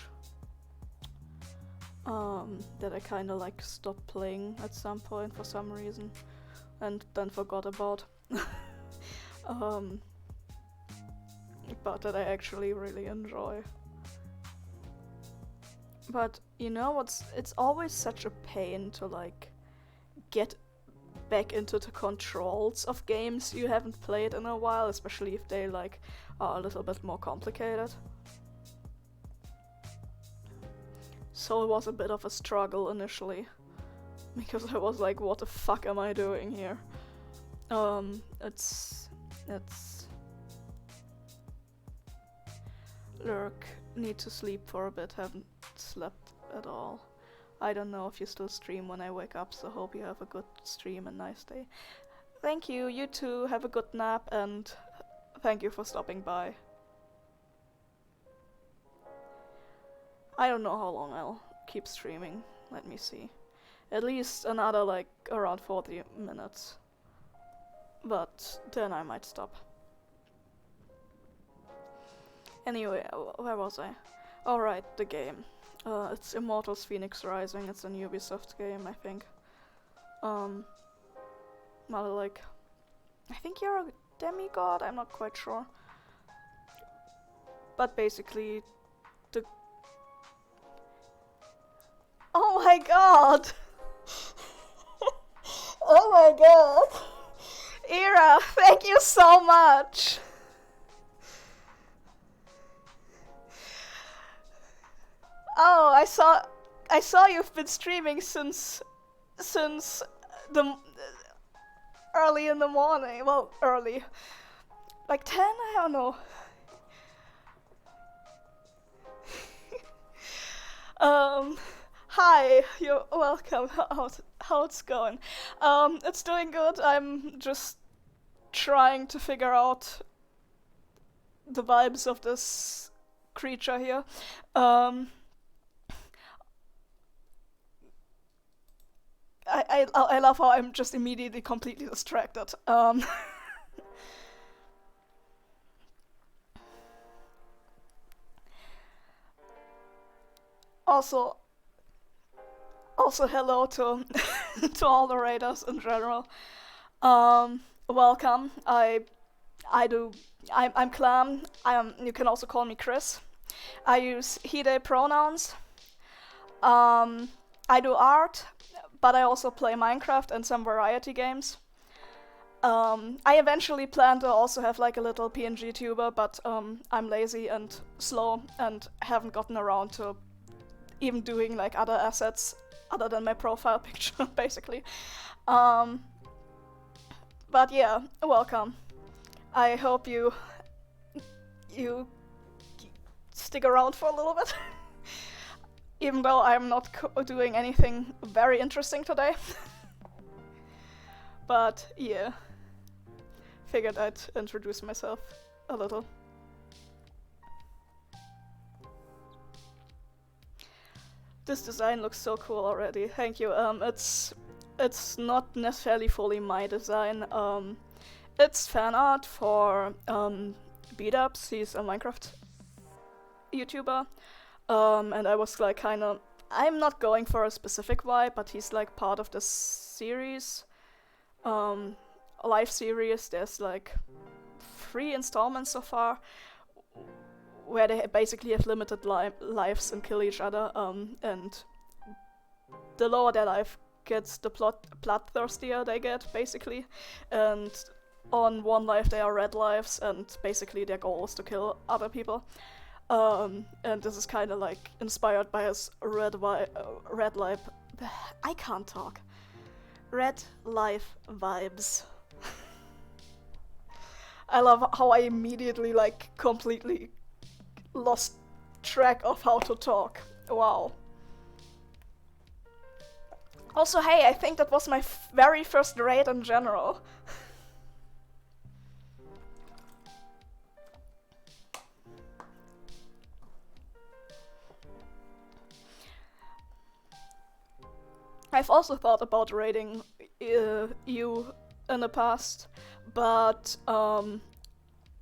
That I kinda like stopped playing at some point for some reason and then forgot about. But that I actually really enjoy. But you know it's always such a pain to like get back into the controls of games you haven't played in a while, especially if they like are a little bit more complicated. So it was a bit of a struggle initially, because I was like, what the fuck am I doing here? It's Lurk, need to sleep for a bit, haven't slept at all. I don't know if you still stream when I wake up, so hope you have a good stream and nice day. Thank you, you too, have a good nap, and thank you for stopping by. I don't know how long I'll keep streaming, let me see. At least another like around 40 minutes. But then I might stop. Anyway, where was I? Alright, the game. It's Immortals Fenyx Rising, it's a Ubisoft game, I think. Not like... I think you're a demigod, I'm not quite sure. But basically, the... Oh my god! Oh my god! Ira, thank you so much! Oh, I saw you've been streaming since the early in the morning. Well, early, like 10. I don't know. Hi, you're welcome. How it's going? It's doing good. I'm just trying to figure out the vibes of this creature here. I love how I'm just immediately completely distracted. Also hello to to all the raiders in general. Welcome. I'm Clam. You can also call me Chris. I use he they pronouns. I do art, but I also play Minecraft and some variety games. I eventually plan to also have like a little PNG tuber, but I'm lazy and slow and haven't gotten around to even doing like other assets other than my profile picture, basically. But yeah, welcome. I hope you stick around for a little bit. Even though I'm not doing anything very interesting today. But yeah, figured I'd introduce myself a little. This design looks so cool already, thank you. It's not necessarily fully my design. It's fan art for Beat-Ups, he's a Minecraft YouTuber. And I was like kinda... I'm not going for a specific vibe, but he's like part of this series. Live series, there's like 3 installments so far, where they basically have limited lives and kill each other, and the lower their life gets, the bloodthirstier they get, basically. And on 1 life they are red lives, and basically their goal is to kill other people. And this is kind of like inspired by his red life. I can't talk. Red life vibes. I love how I immediately like completely lost track of how to talk. Wow. Also, hey, I think that was my very first raid in general. I've also thought about raiding you in the past, but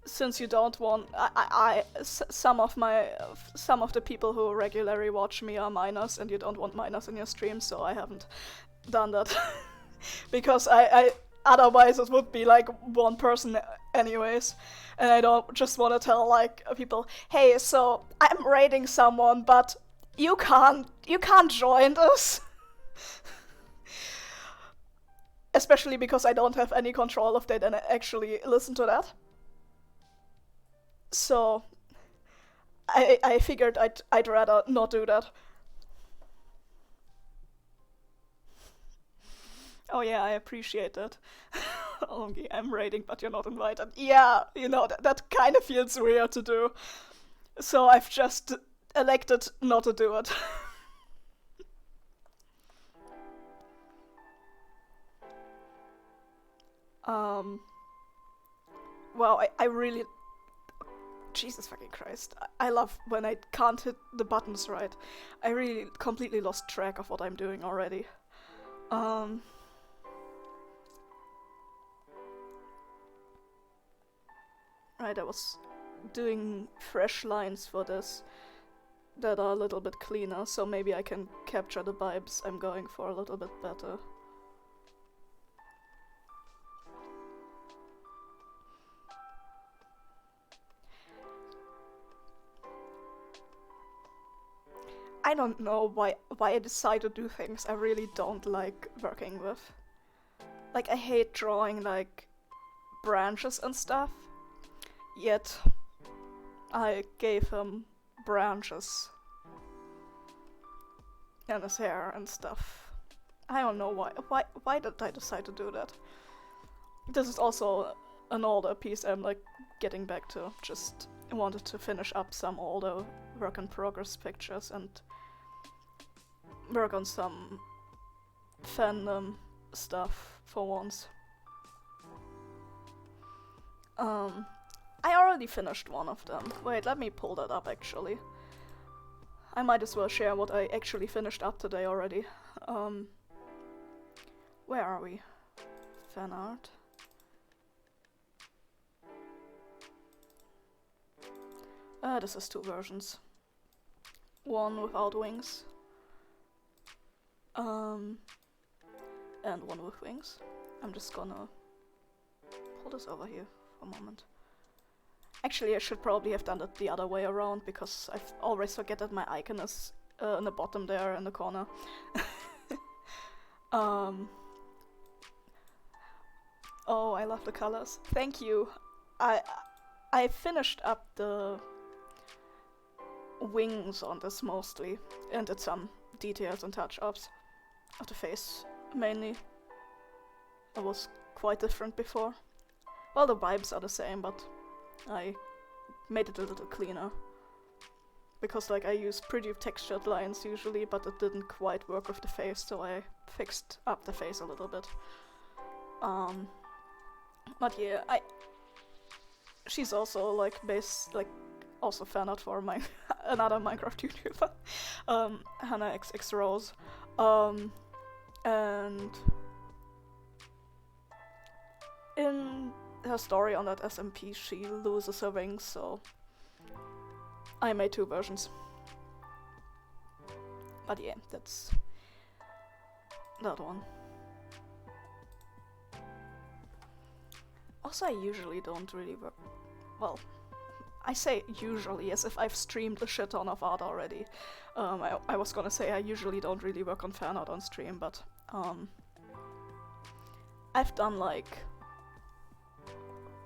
since you don't want, some of the people who regularly watch me are minors, and you don't want minors in your stream, so I haven't done that. Because I otherwise it would be like one person anyways, and I don't just want to tell like people, hey, so I'm raiding someone, but you can't join us. Especially because I don't have any control if they then actually listen to that. So I figured I'd rather not do that. Oh yeah, I appreciate that. Only I'm raiding, but you're not invited. Yeah, you know, that kind of feels weird to do. So I've just elected not to do it. Wow, I really... Jesus fucking Christ. I love when I can't hit the buttons right. I really completely lost track of what I'm doing already. Right, I was doing fresh lines for this that are a little bit cleaner, so maybe I can capture the vibes I'm going for a little bit better. I don't know why I decide to do things I really don't like working with. Like, I hate drawing, like, branches and stuff. Yet, I gave him branches. And his hair and stuff. I don't know why. Why did I decide to do that? This is also an older piece I'm, like, getting back to. Just wanted to finish up some older work in progress pictures and work on some fandom stuff for once. I already finished one of them. Wait, let me pull that up actually. I might as well share what I actually finished up today already. Where are we? Fan art. This is two versions. One without wings. And one with wings. I'm just gonna pull this over here for a moment. Actually, I should probably have done it the other way around, because I always forget that my icon is in the bottom there in the corner. Oh, I love the colors. Thank you. I finished up the wings on this mostly, and did some details and touch-ups of the face, mainly. It was quite different before. Well, the vibes are the same, but I made it a little cleaner. Because, like, I use pretty textured lines usually, but it didn't quite work with the face, so I fixed up the face a little bit. But yeah, she's also, like, also fan art for another Minecraft YouTuber, Hannah XX Rose. And in her story on that SMP, she loses her wings, so I made two versions. But yeah, that's that one. Also, I usually don't really work... Well, I say usually as if I've streamed a shit ton of art already. I was gonna say I usually don't really work on fan art on stream, but I've done like...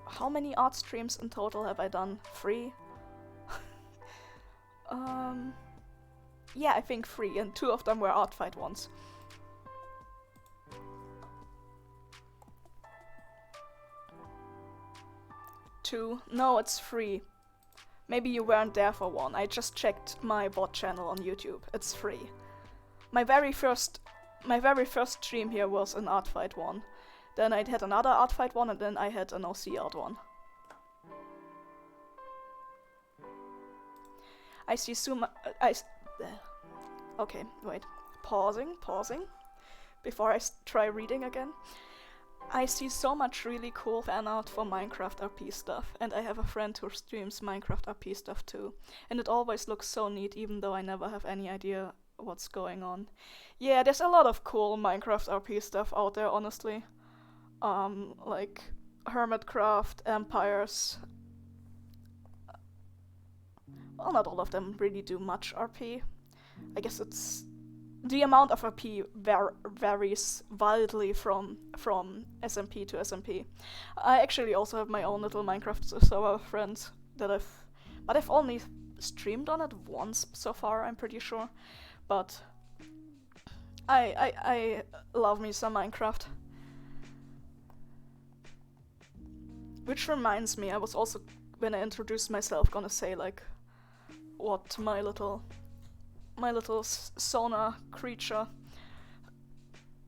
How many art streams in total have I done? 3? Yeah, I think 3, and 2 of them were art fight ones. 2? No, it's 3. Maybe you weren't there for one. I just checked my bot channel on YouTube. It's 3. My very first stream here was an art fight one. Then I had another art fight one, and then I had an OC art one. I see okay, wait. Pausing. Before I try reading again. I see so much really cool fan art for Minecraft RP stuff, and I have a friend who streams Minecraft RP stuff too, and it always looks so neat even though I never have any idea what's going on. Yeah, there's a lot of cool Minecraft RP stuff out there, honestly. Like Hermitcraft, Empires. Well, not all of them really do much RP. I guess it's the amount of RP varies wildly from SMP to SMP. I actually also have my own little Minecraft server of friends that I've only streamed on it once so far, I'm pretty sure. But I love me some Minecraft. Which reminds me, I was also, when I introduced myself, gonna say like what my little Sona creature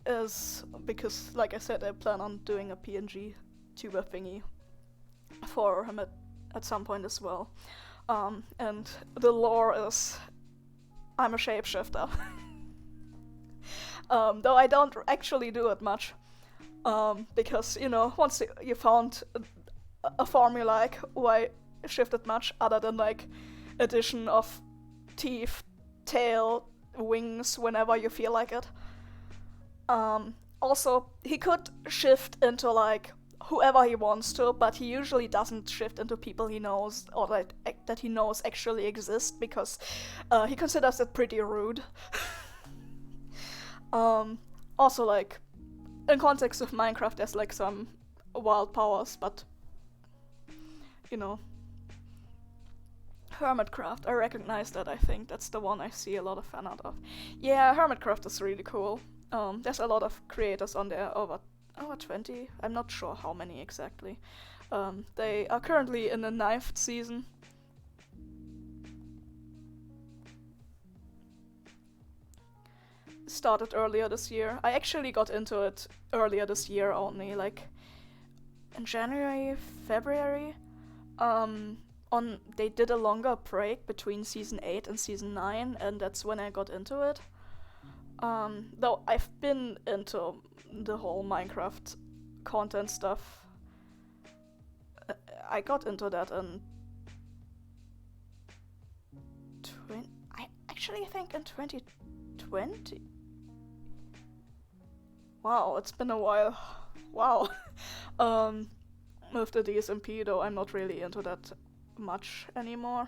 is, because like I said, I plan on doing a PNG tuber thingy for him at some point as well. And the lore is I'm a shapeshifter. Though I don't actually do it much. Because, once you found a formula, like, why shift it much other than like addition of teeth, tail, wings whenever you feel like it. Also, he could shift into like whoever he wants to, but he usually doesn't shift into people he knows or that he knows actually exist, because he considers it pretty rude. Also, like, in context of Minecraft, there's like some wild powers, but Hermitcraft, I recognize that. I think that's the one I see a lot of fan art of. Yeah, Hermitcraft is really cool. There's a lot of creators on there, over 20. I'm not sure how many exactly. They are currently in the 9th season. Started earlier this year. I actually got into it earlier this year only, like in January, February. They did a longer break between season 8 and season 9, and that's when I got into it. Though I've been into the whole Minecraft content stuff. I got into that in I think in 2020. Wow, it's been a while. Wow. With the DSMP, though, I'm not really into that much anymore.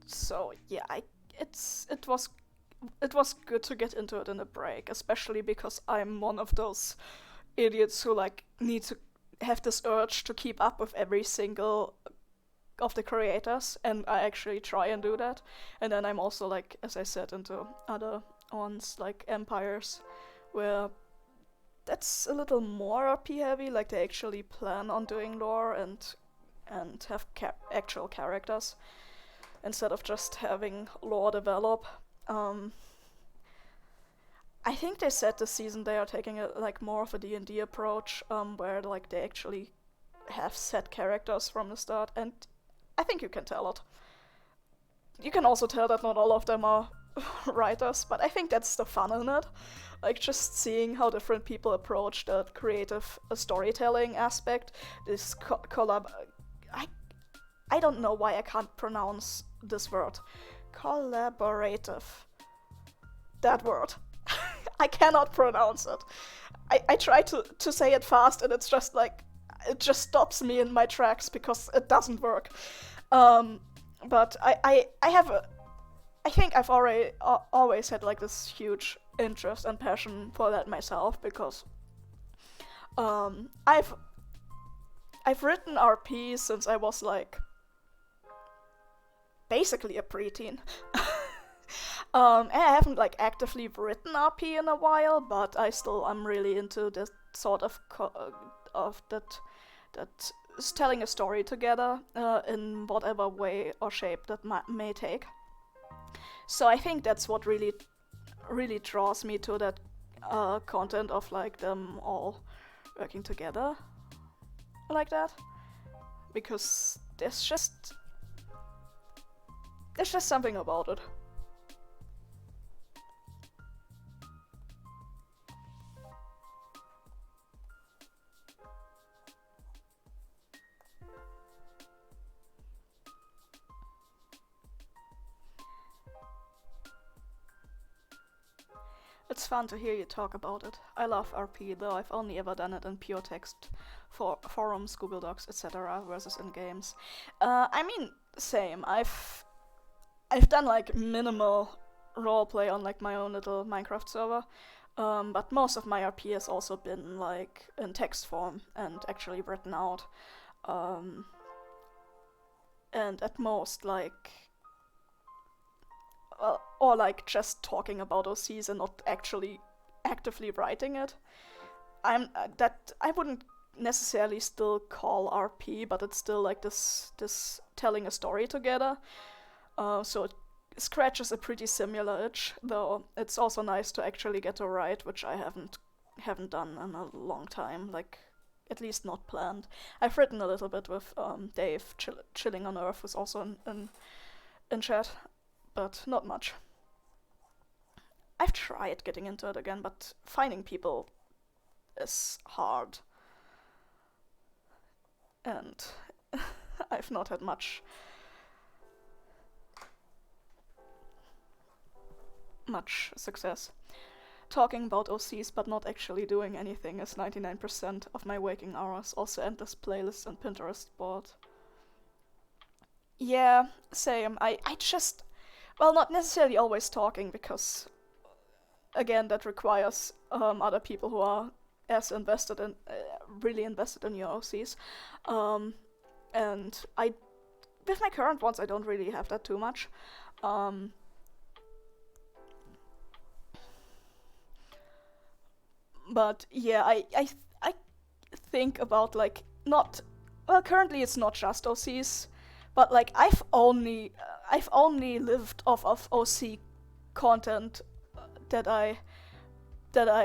So yeah, it was good to get into it in a break, especially because I'm one of those idiots who like need to have this urge to keep up with every single of the creators, and I actually try and do that. And then I'm also, like, as I said, into other ones like Empires, where that's a little more RP heavy, like they actually plan on doing lore and have actual characters instead of just having lore develop. I think they said this season they are taking more of a D&D approach, where like they actually have set characters from the start, and I think you can tell it. You can also tell that not all of them are writers, but I think that's the fun in it. Like, just seeing how different people approach the creative storytelling aspect, this collab... I don't know why I can't pronounce this word. Collaborative. That word. I cannot pronounce it. I try to say it fast, and it's just like, it just stops me in my tracks because it doesn't work. But I think I've always had like this huge interest and passion for that myself, because I've written RP since I was like basically a preteen. And I haven't like actively written RP in a while, but I'm really into this sort of that is telling a story together in whatever way or shape that may take. So I think that's what really draws me to that content of like them all working together like that. because there's just something about it. It's fun to hear you talk about it. I love RP, though I've only ever done it in pure text for forums, Google Docs, etc. versus in games. I mean, same. I've done like minimal roleplay on like my own little Minecraft server, but most of my RP has also been like in text form and actually written out, and at most like. Or like just talking about OCs and not actually actively writing it. I wouldn't necessarily still call RP, but it's still like this telling a story together. So it scratches a pretty similar itch, though it's also nice to actually get to write, which I haven't done in a long time, like at least not planned. I've written a little bit with Dave, Chilling on Earth, who's also in chat, but not much. I've tried getting into it again, but finding people is hard. And I've not had much success. Talking about OCs but not actually doing anything is 99% of my waking hours, also endless playlists and Pinterest board. Yeah, same. I just... Well, not necessarily always talking, because, again, that requires other people who are as invested in, really invested in your OCs. And with my current ones, I don't really have that too much. But yeah, I think about like not... Well, currently it's not just OCs, but like I've only lived off of OC content that I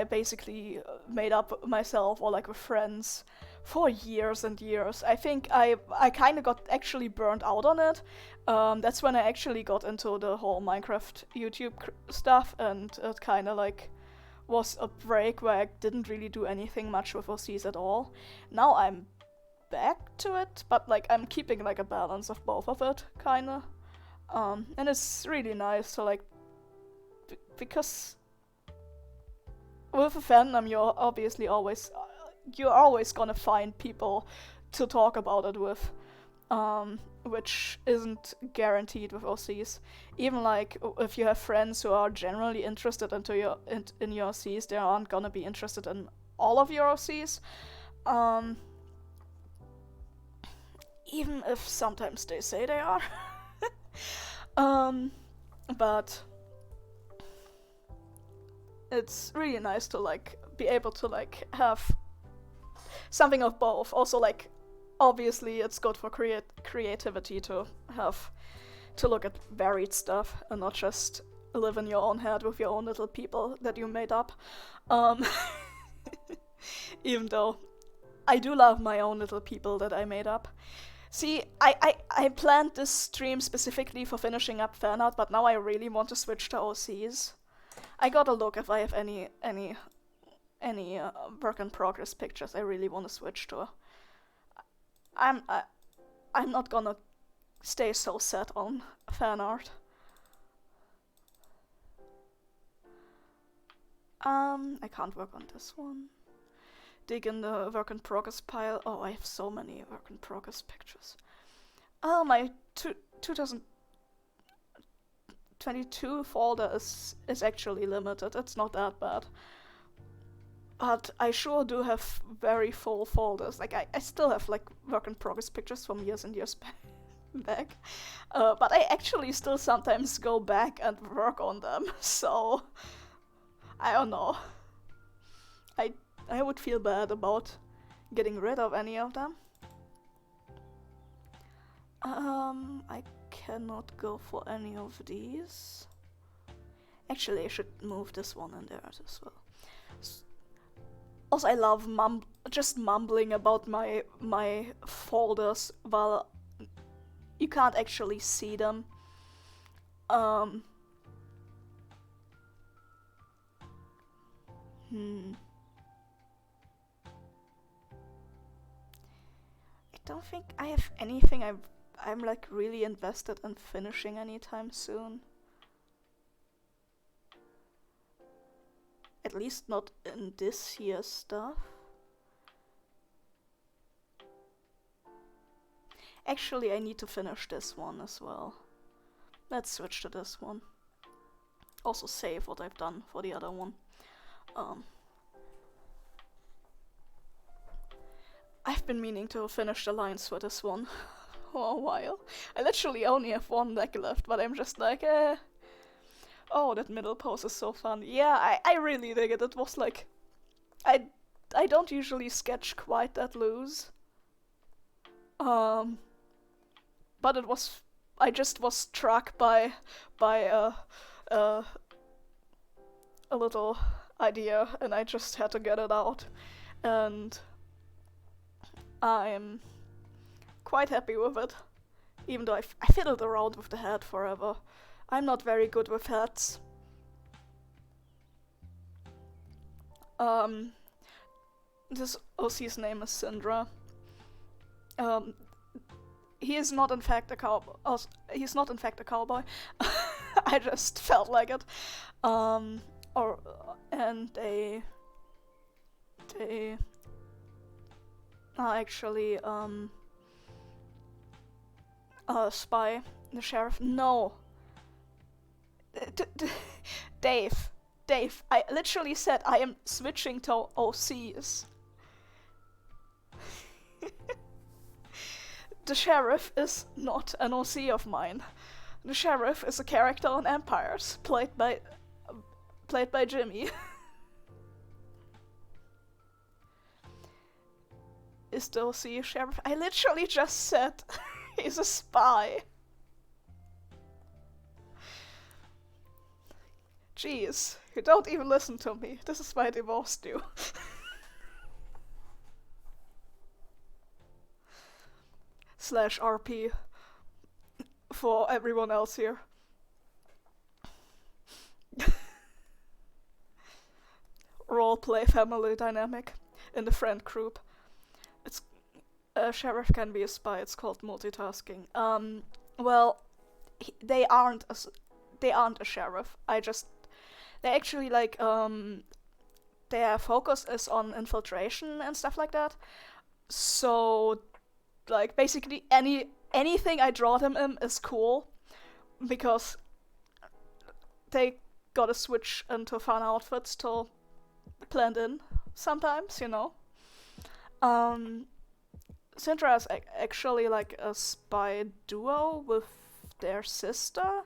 basically made up myself or like with friends for years and years. I think I kind of got actually burned out on it. That's when I actually got into the whole Minecraft YouTube stuff, and it kind of like was a break where I didn't really do anything much with OCs at all. Now I'm back to it, but like I'm keeping like a balance of both of it, kinda. And it's really nice to like, because with a fandom you're obviously always, you're always gonna find people to talk about it with, which isn't guaranteed with OCs. Even like if you have friends who are generally interested in your OCs, they aren't gonna be interested in all of your OCs. Even if sometimes they say they are. But it's really nice to like be able to like have something of both. Also, like, obviously it's good for creativity to have to look at varied stuff and not just live in your own head with your own little people that you made up. Even though I do love my own little people that I made up. See, I planned this stream specifically for finishing up fanart, but now I really want to switch to OCs. I gotta look if I have any work in progress pictures I really want to switch to. I'm not gonna stay so set on fanart. I can't work on this one. Dig in the work in progress pile. Oh, I have so many work in progress pictures. Oh, my 2022 folder is actually limited. It's not that bad. But I sure do have very full folders. Like, I still have like work in progress pictures from years and years back. But I actually still sometimes go back and work on them. So, I don't know. I would feel bad about getting rid of any of them. I cannot go for any of these. Actually, I should move this one in there as well. Also, I love just mumbling about my folders while you can't actually see them. Um. I don't think I have anything I'm like really invested in finishing anytime soon. At least not in this year's stuff. Actually, I need to finish this one as well. Let's switch to this one. Also save what I've done for the other one. I've been meaning to finish the lines for this one for a while. I literally only have one deck left, but I'm just like, oh, that middle pose is so fun. Yeah, I really dig it. It was like, I don't usually sketch quite that loose. But it was, I just was struck by a little idea, and I just had to get it out. And I'm quite happy with it, even though I fiddled around with the head forever. I'm not very good with heads. This OC's name is Syndra. He is not in fact a cowboy. He's not in fact a cowboy. I just felt like it. And they are actually a spy. The sheriff. No. Dave, I literally said I am switching to OCs. The sheriff is not an OC of mine. The sheriff is a character on Empires, played by Jimmy. Is the OC a sheriff? I literally just said he's a spy. Jeez, you don't even listen to me. This is why I divorced you. /RP for everyone else here. Roleplay family dynamic in the friend group. It's a sheriff can be a spy. It's called multitasking. Well, they aren't a sheriff. They actually like their focus is on infiltration and stuff like that. So like basically anything I draw them in is cool, because they gotta switch into fun outfits to blend in sometimes, you know. Syndra is actually like a spy duo with their sister,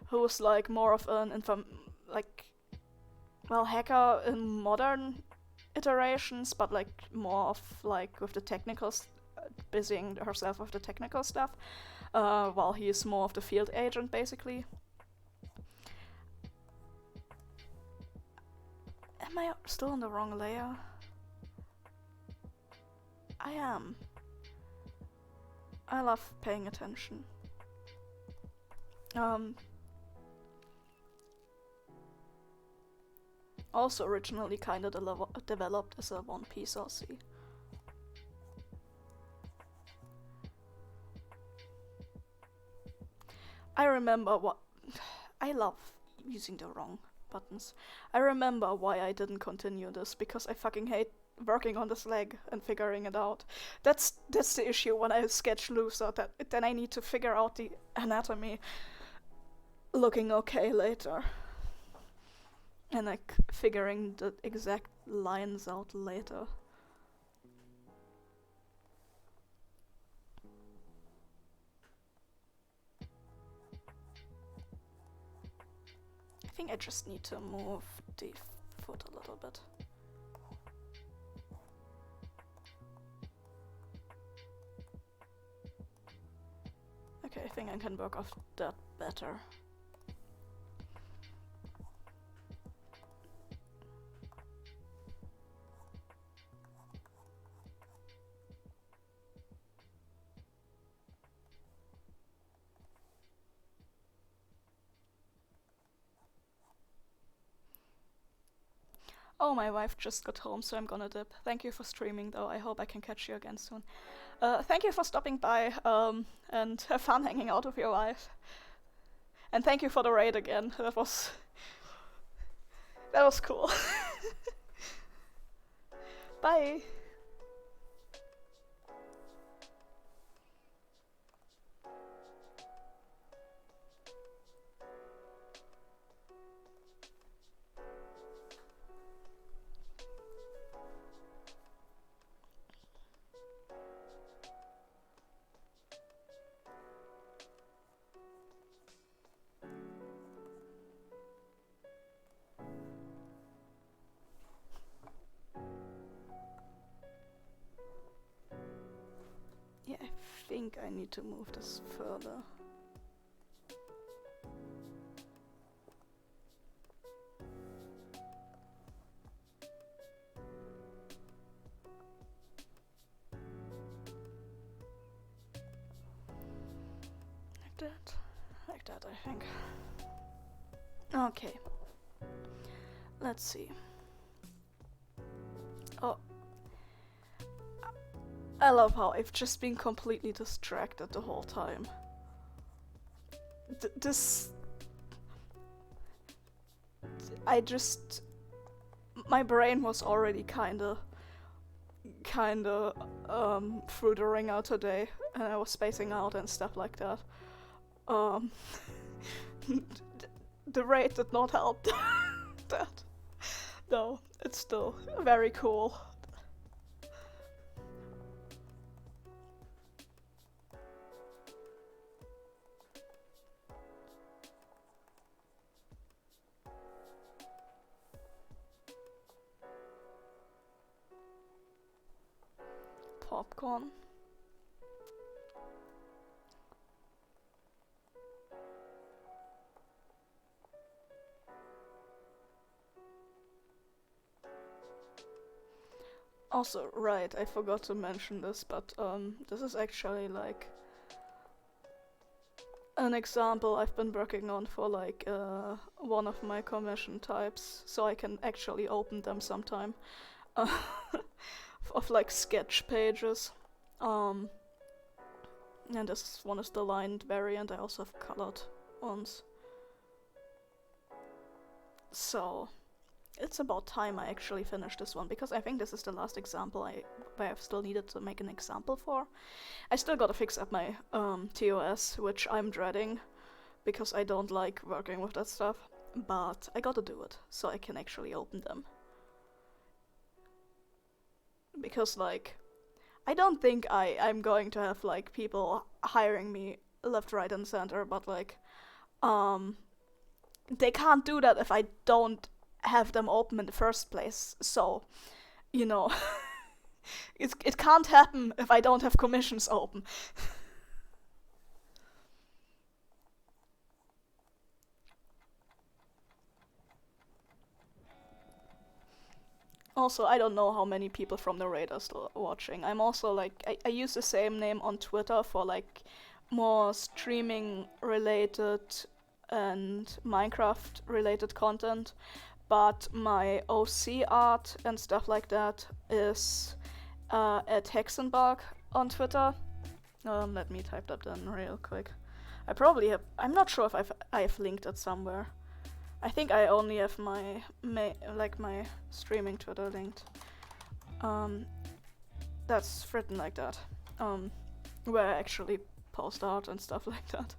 who's like more of an hacker in modern iterations, but like more of like with the technical busying herself with the technical stuff, while he is more of the field agent, basically. Am I still on the wrong layer? I am. I love paying attention. Also originally kinda developed as a One Piece OC. I remember what... I love using the wrong buttons. I remember why I didn't continue this, because I fucking hate working on this leg and figuring it out. That's the issue when I sketch loose, then I need to figure out the anatomy looking okay later. And like figuring the exact lines out later. I think I just need to move the foot a little bit. Okay, I think I can work off that better. Oh, my wife just got home, so I'm gonna dip. Thank you for streaming, though. I hope I can catch you again soon. Thank you for stopping by, and have fun hanging out with your wife. And thank you for the raid again. That was cool. Bye. Yeah, I think I need to move this further. Like that, I think. Okay. Let's see. Oh. I love how I've just been completely distracted the whole time. My brain was already kinda through the ringer today, and I was spacing out and stuff like that. The raid did not help that. Though, it's still very cool. Popcorn. Also, right, I forgot to mention this, but this is actually like an example I've been working on for like one of my commission types, so I can actually open them sometime. Of like sketch pages. And this one is the lined variant. I also have colored ones. So it's about time I actually finish this one, because I think this is the last example where I've still needed to make an example for. I still gotta fix up my TOS, which I'm dreading because I don't like working with that stuff, but I gotta do it so I can actually open them. Because like, I don't think I'm going to have like people hiring me left, right, and center, but like, they can't do that if I don't have them open in the first place. So, you know, it can't happen if I don't have commissions open. Also, I don't know how many people from the raid are still watching. I'm also like, I use the same name on Twitter for like more streaming related and Minecraft related content, but my OC art and stuff like that is at Hexenbug on Twitter. Let me type that in real quick. I probably have. I'm not sure if I've linked it somewhere. I think I only have my streaming Twitter linked. That's written like that. Where I actually post art and stuff like that.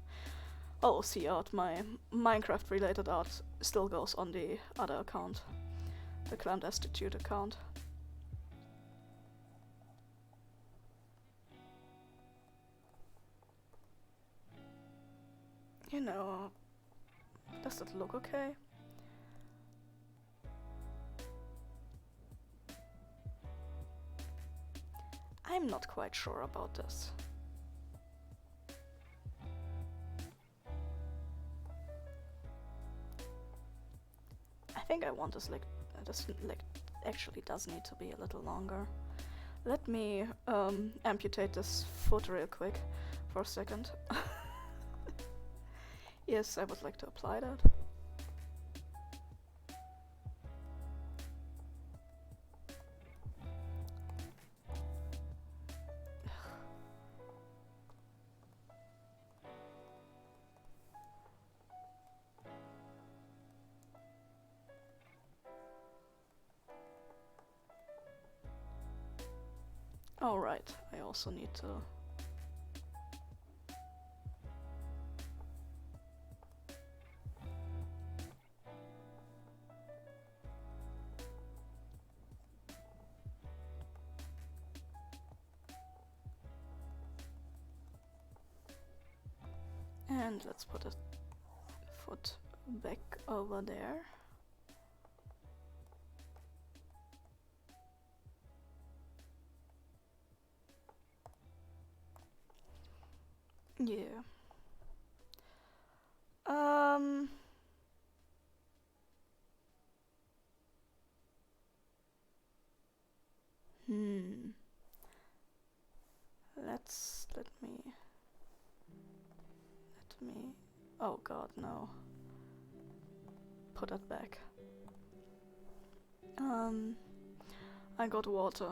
Oh, see art, my Minecraft related art still goes on the other account. The Clan Destitute account. You know, does it look okay? I'm not quite sure about this. I think I want this actually does need to be a little longer. Let me amputate this foot real quick for a second. Yes, I would like to apply that. Oh right, I also need to... And let's put a foot back over there. Yeah. Hmm. Let me... Oh god, no. Put it back. I got water.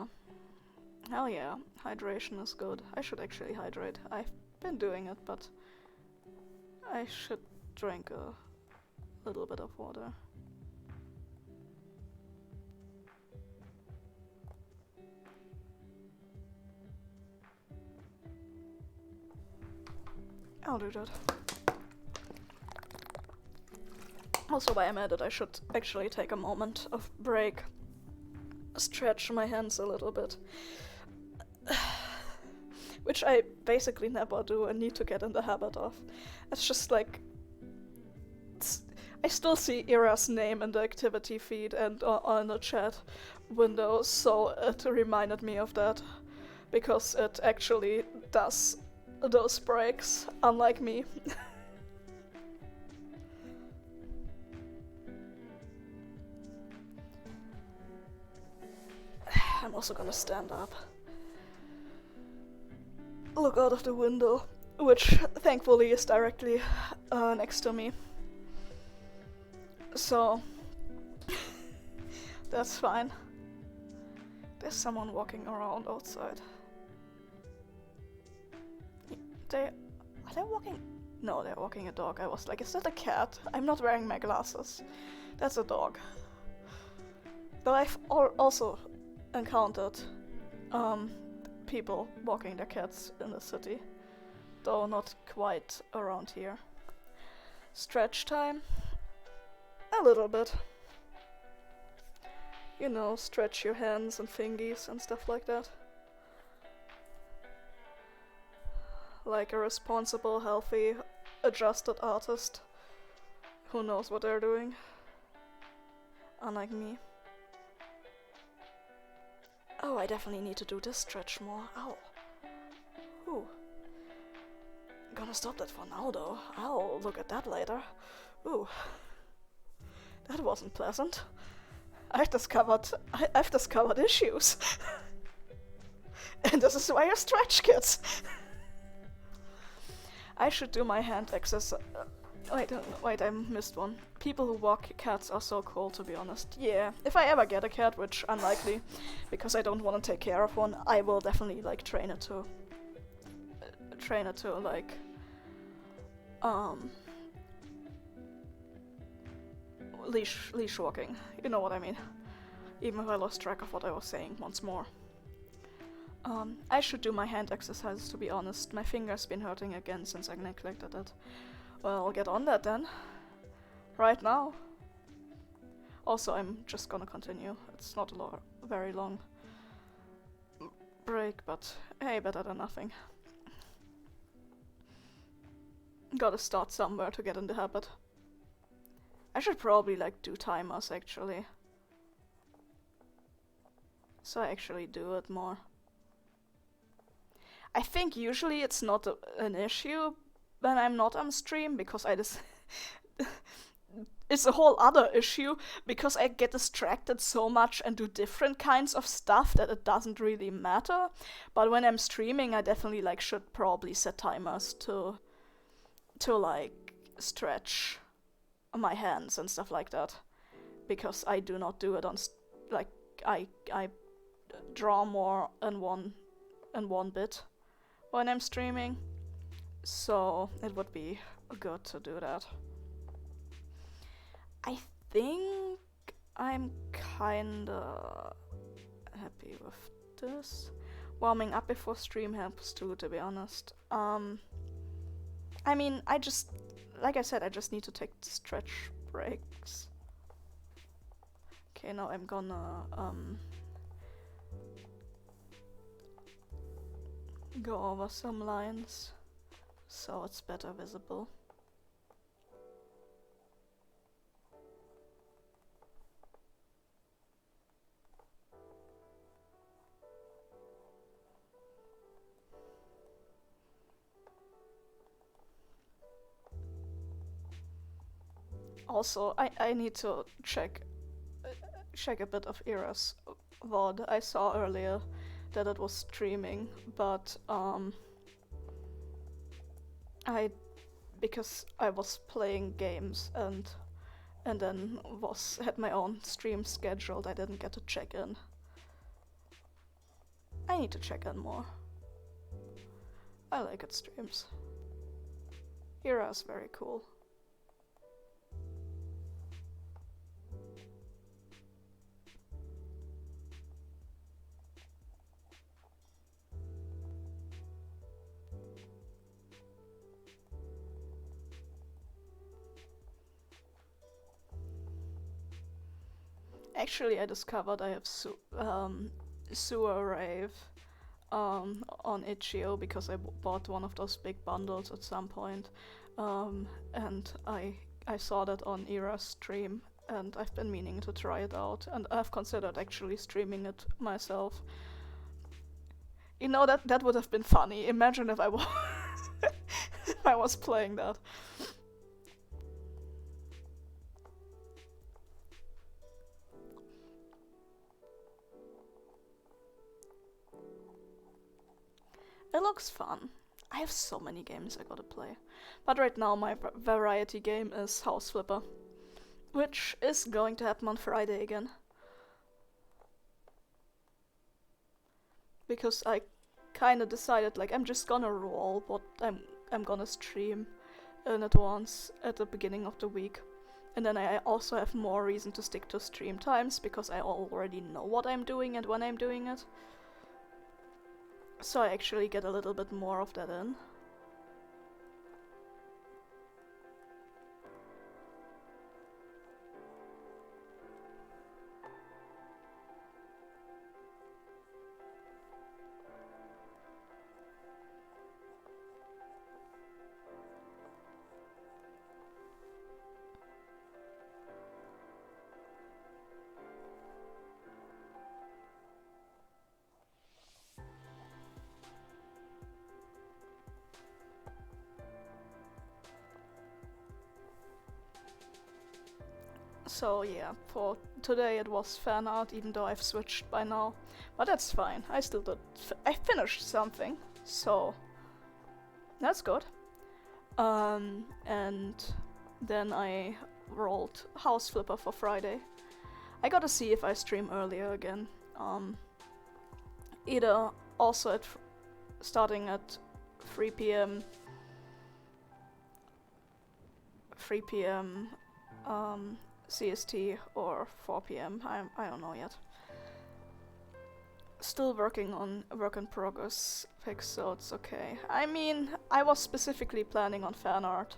Hell yeah, hydration is good. I should actually hydrate. I've been doing it, but I should drink a little bit of water. I'll do that. Also, while I'm at it, I should actually take a moment of break. Stretch my hands a little bit. Which I basically never do and need to get in the habit of. It's just like... I still see Ira's name in the activity feed and on the chat window, so it reminded me of that. Because it actually does those breaks, unlike me. I'm also gonna stand up. Look out of the window, which thankfully is directly next to me. So, that's fine. There's someone walking around outside. Are they walking? No, they're walking a dog. I was like, is that a cat? I'm not wearing my glasses. That's a dog. Though I've also encountered people walking their cats in the city. Though not quite around here. Stretch time? A little bit. You know, stretch your hands and fingies and stuff like that. Like a responsible, healthy, adjusted artist who knows what they're doing. Unlike me. Oh, I definitely need to do this stretch more. Ow. Ooh. Gonna stop that for now though. I'll look at that later. Ooh. That wasn't pleasant. I've discovered issues. And this is why you stretch, kids. I should do my hand exercise. Wait, I missed one. People who walk cats are so cool, to be honest. Yeah, if I ever get a cat, which unlikely, because I don't want to take care of one, I will definitely like train it to like leash walking. You know what I mean. Even if I lost track of what I was saying once more. I should do my hand exercises, to be honest. My finger's been hurting again since I neglected it. Well, I'll get on that then. Right now. Also, I'm just gonna continue. It's not a very long break, but hey, better than nothing. Gotta start somewhere to get in the habit. I should probably like do timers actually. So I actually do it more. I think usually it's not an issue when I'm not on stream, because I just... It's a whole other issue, because I get distracted so much and do different kinds of stuff that it doesn't really matter. But when I'm streaming, I definitely like should probably set timers to like stretch my hands and stuff like that. Because I do not do it on... like, I draw more in one bit when I'm streaming, so it would be good to do that. I think I'm kinda happy with this. warming up before stream helps too, to be honest. I mean, like I said, I just need to take stretch breaks. Okay, now I'm gonna go over some lines so it's better visible. Also, I need to check a bit of Era's VOD. I saw earlier that it was streaming, but because I was playing games and then had my own stream scheduled, I didn't get to check in. I need to check in more. I like its streams. Era is very cool. Actually, I discovered I have Sewer Rave on itch.io because I bought one of those big bundles at some point, and I saw that on Era's stream, and I've been meaning to try it out, and I've considered actually streaming it myself. You know, that would have been funny. Imagine if I was if I was playing that. It looks fun. I have so many games I gotta play. But right now my variety game is House Flipper, which is going to happen on Friday again. Because I kinda decided, like, I'm just gonna roll what I'm gonna stream in advance at the beginning of the week. And then I also have more reason to stick to stream times because I already know what I'm doing and when I'm doing it. So I actually get a little bit more of that in. So yeah, for today it was fan art, even though I've switched by now. But that's fine, I still did. I finished something, so that's good. And then I rolled House Flipper for Friday. I gotta see if I stream earlier again. Either also starting at 3 p.m. CST or 4 p.m. I don't know yet. Still working on work in progress pics, so it's okay. I mean, I was specifically planning on fan art.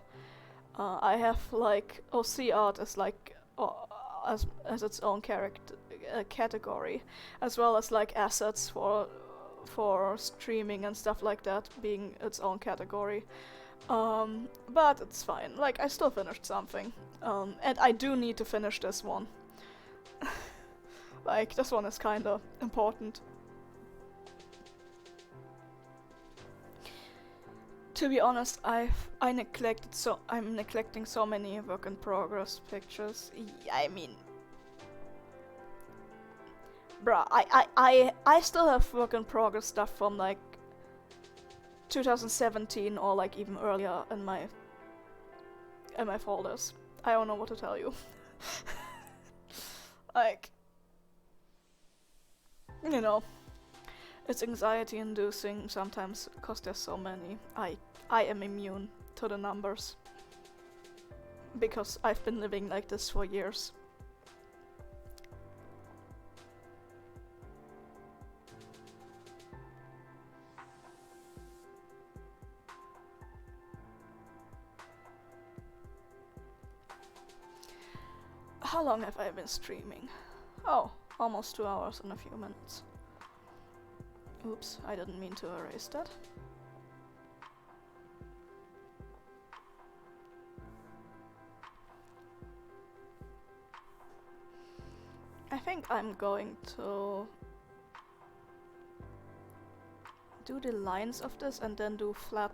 I have like OC art as like as its own category, as well as like assets for streaming and stuff like that being its own category. But it's fine. Like, I still finished something. And I do need to finish this one. Like, this one is kinda important. To be honest, I'm neglecting so many work in progress pictures. I mean, bruh, I still have work in progress stuff from like 2017 or like even earlier in my folders. I don't know what to tell you. Like, you know, it's anxiety inducing sometimes because there's so many. I am immune to the numbers because I've been living like this for years. How long have I been streaming? Oh, almost 2 hours and a few minutes. Oops, I didn't mean to erase that. I think I'm going to do the lines of this and then do flat,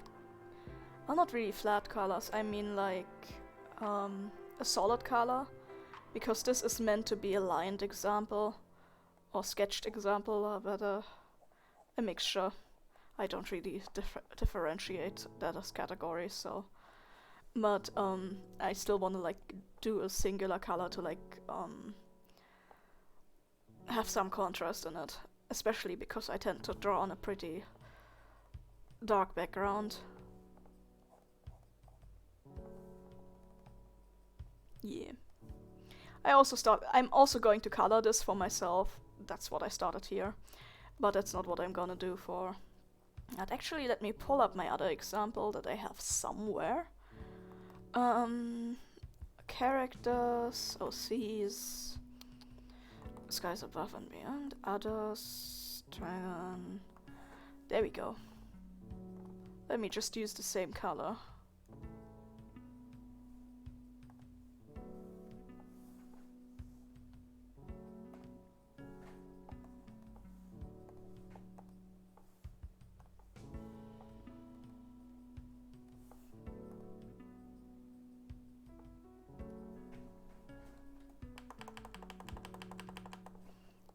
well, not really flat colors, I mean like a solid color, because this is meant to be a lined example or sketched example, but a mixture. I don't really differentiate that as categories, so. But I still want to like do a singular color to like have some contrast in it, especially because I tend to draw on a pretty dark background. Yeah. I'm also going to color this for myself. That's what I started here. But that's not what I'm gonna do for that. Actually, let me pull up my other example that I have somewhere. Characters, OCs, skies above and beyond, others, dragon. There we go. Let me just use the same color.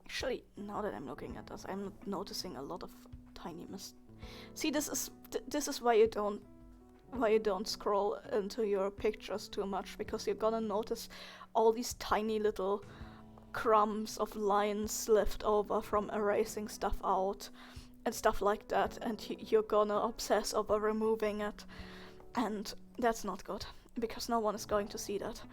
Actually, now that I'm looking at this, I'm noticing a lot of tiny See, this is why you don't scroll into your pictures too much, because you're gonna notice all these tiny little crumbs of lines left over from erasing stuff out and stuff like that, and you're gonna obsess over removing it, and that's not good, because no one is going to see that.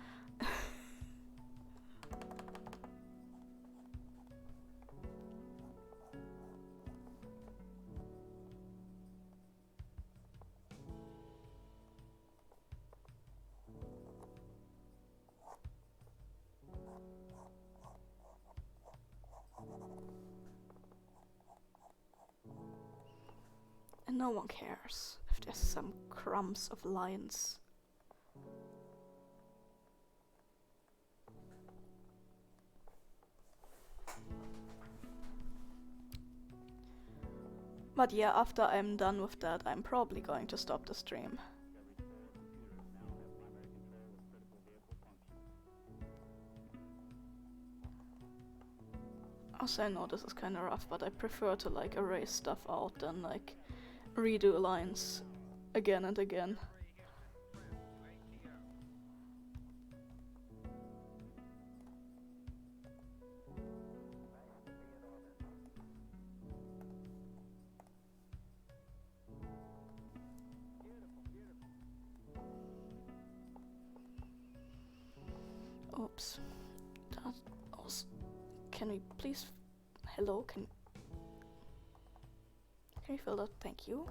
And no one cares if there's some crumbs of lines. But yeah, after I'm done with that, I'm probably going to stop the stream. Also, I know this is kinda rough, but I prefer to like erase stuff out than like redo lines again and again. Oops. That also, can we please... Hello, can you fill that? Thank you.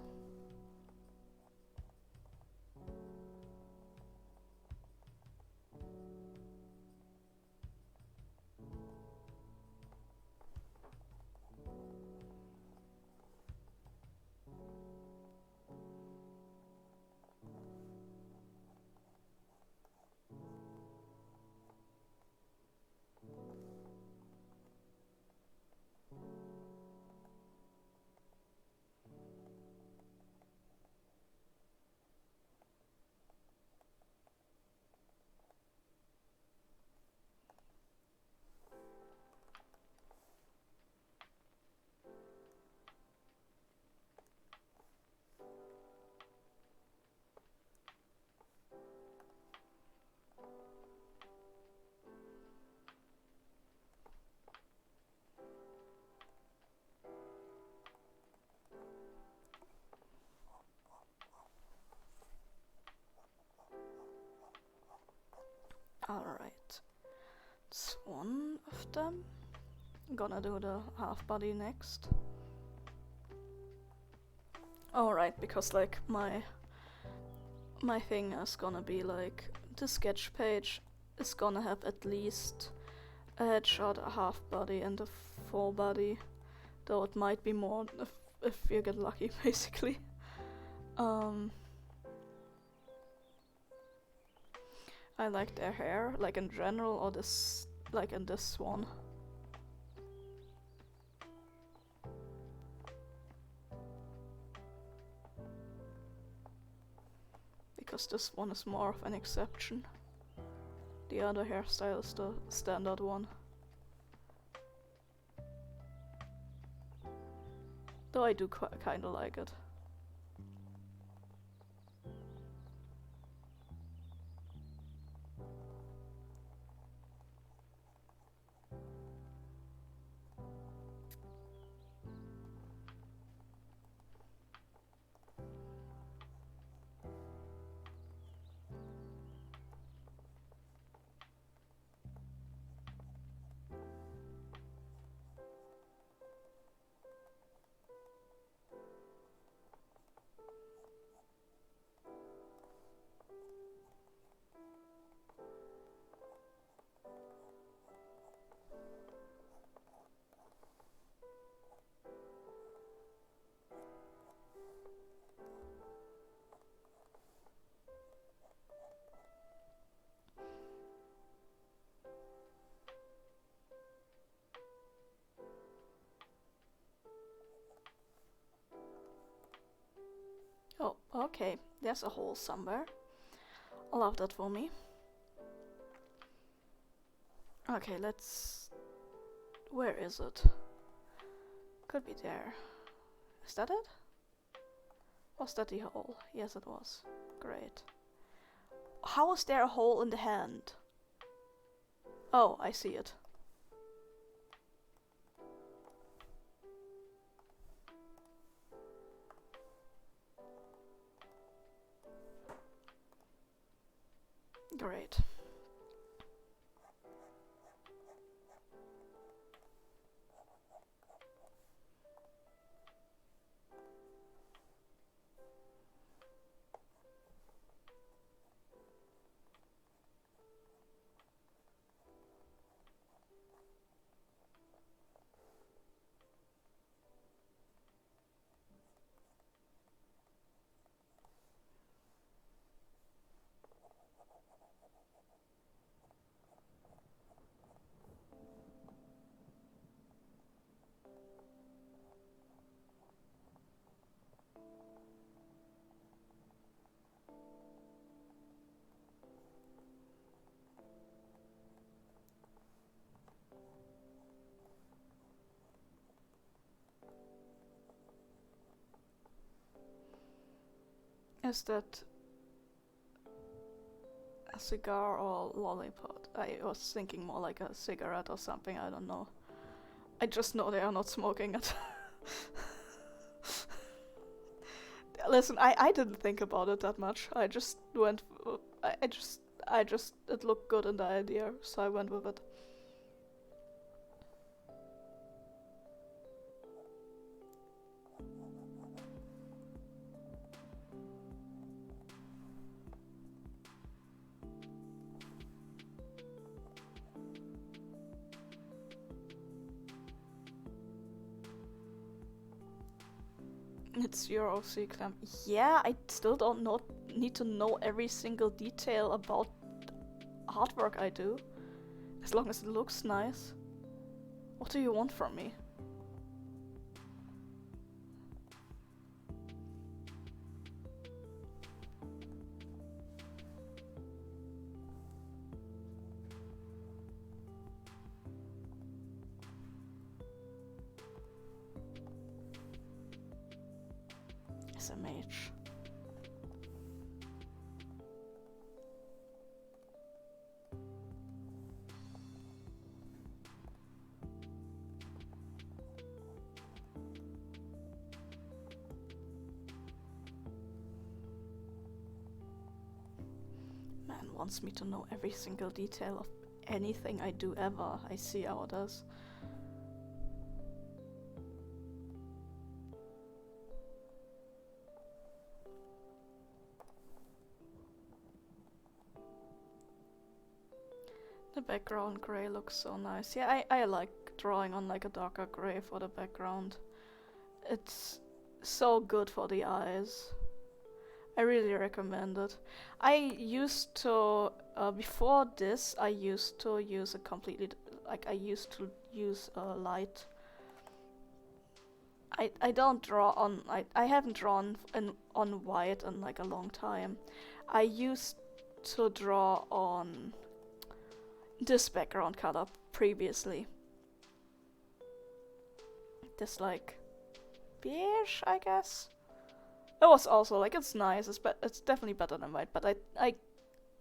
Alright. It's one of them. I'm gonna do the half body next. Alright, because like my thing is gonna be like the sketch page is gonna have at least a headshot, a half body, and a full body. Though it might be more if you get lucky, basically. I like their hair, like in general, or this, like in this one. Because this one is more of an exception. The other hairstyle is the standard one. Though I do kinda like it. Oh, okay. There's a hole somewhere. I'll have that for me. Okay, let's... Where is it? Could be there. Is that it? Was that the hole? Yes, it was. Great. How is there a hole in the hand? Oh, I see it. Great. Is that a cigar or lollipop? I was thinking more like a cigarette or something, I don't know. I just know they are not smoking it. Listen, I didn't think about it that much. I just went... I just... It looked good in the idea, so I went with it. It's your OC clam. Yeah, I still don't need to know every single detail about artwork I do. As long as it looks nice. What do you want from me? SMH. Man wants me to know every single detail of anything I do ever. I see how it is. The background grey looks so nice. Yeah, I like drawing on like a darker grey for the background. It's so good for the eyes. I really recommend it. I used to, before this, I used to use a completely, like I used to use light. I don't draw on, I haven't drawn on white in like a long time. I used to draw on this background color previously. This like beige, I guess. It was also like it's nice. It's definitely better than white. But I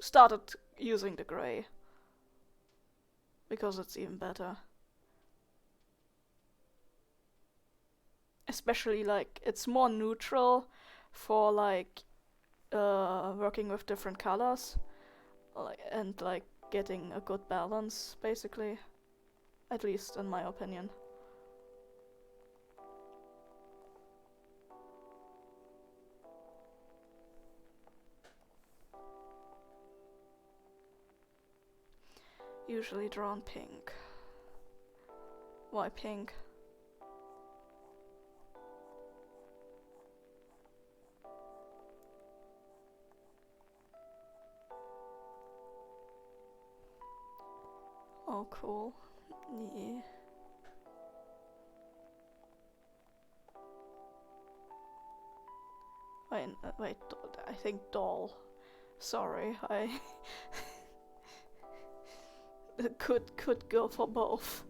started using the gray because it's even better. Especially like it's more neutral for like working with different colors, and like getting a good balance, basically. At least in my opinion. Usually drawn pink. Why pink? Oh, cool. Yeah. Wait, I think doll. Sorry, I could go for both.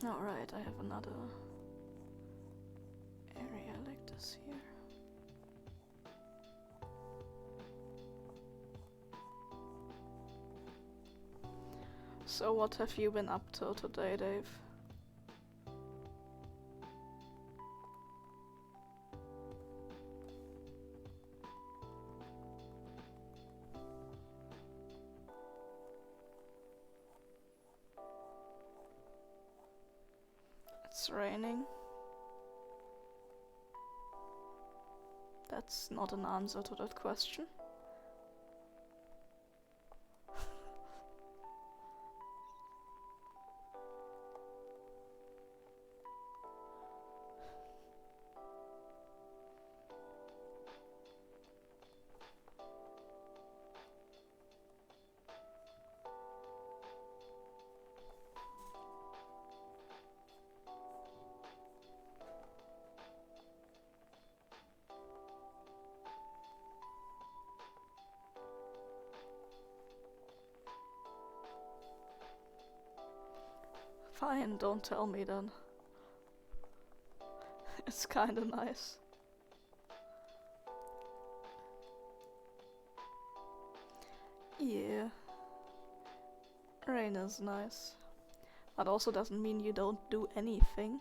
Alright, I have another area like this here. So what have you been up to today, Dave? It's raining. That's not an answer to that question. Fine, don't tell me then. It's kinda nice. Yeah. Rain is nice. But also doesn't mean you don't do anything.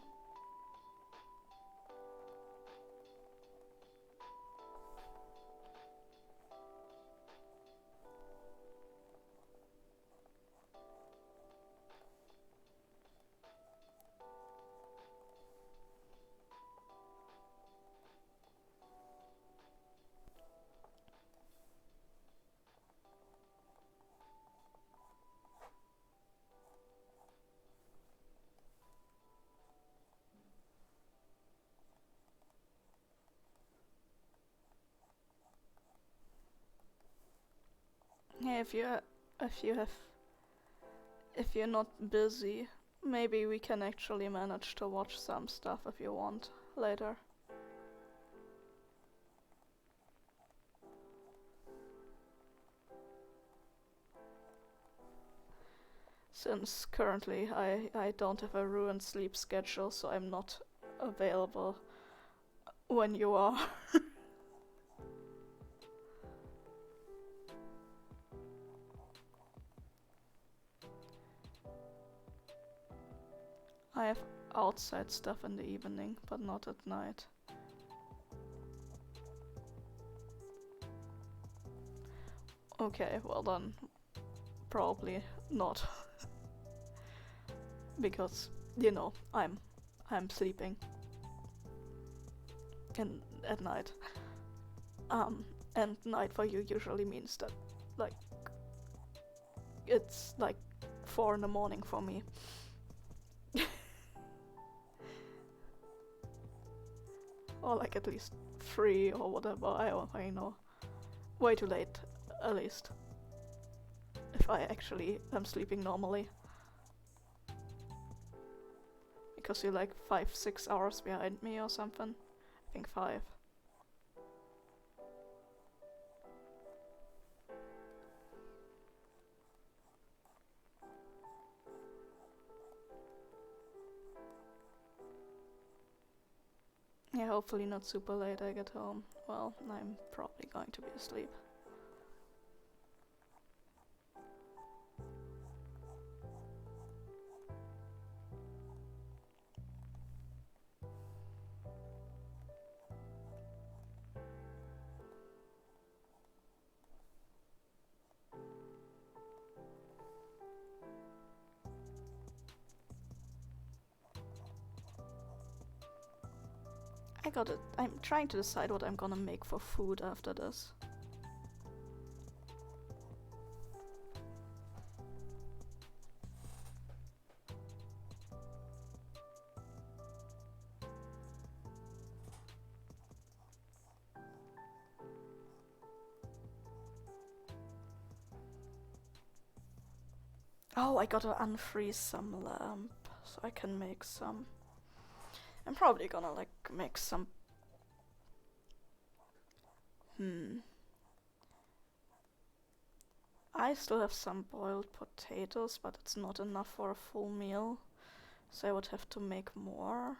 Yeah, if you're not busy, maybe we can actually manage to watch some stuff if you want later. since currently I don't have a ruined sleep schedule, so I'm not available when you are. I have outside stuff in the evening, but not at night. Okay, well then, probably not. Because, you know, I'm sleeping at night. And night for you usually means that, like, it's like 4 in the morning for me. Or like at least 3 or whatever, I know. Way too late, at least. If I actually am sleeping normally. Because you're like 5-6 hours behind me or something. I think 5. Yeah, hopefully not super late I get home. Well, I'm probably going to be asleep. I'm trying to decide what I'm gonna make for food after this. Oh, I gotta unfreeze some lamp so I can make some. I'm probably gonna like make some. I still have some boiled potatoes, but it's not enough for a full meal, so I would have to make more.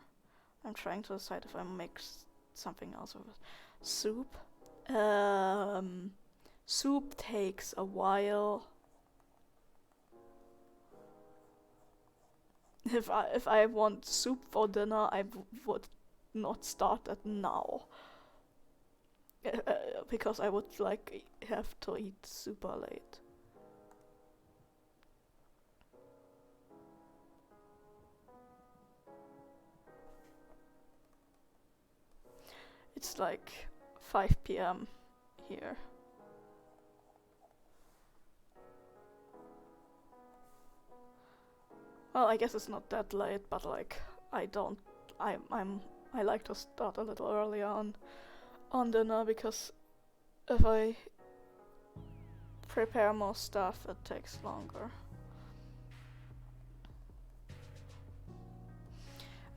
I'm trying to decide if I make something else with it. Soup. Soup takes a while. If I want soup for dinner, I would not start that now. Because I would like have to eat super late. It's like 5 p.m. here. Well, I guess it's not that late, but like I like to start a little earlier on dinner, because if I prepare more stuff, it takes longer.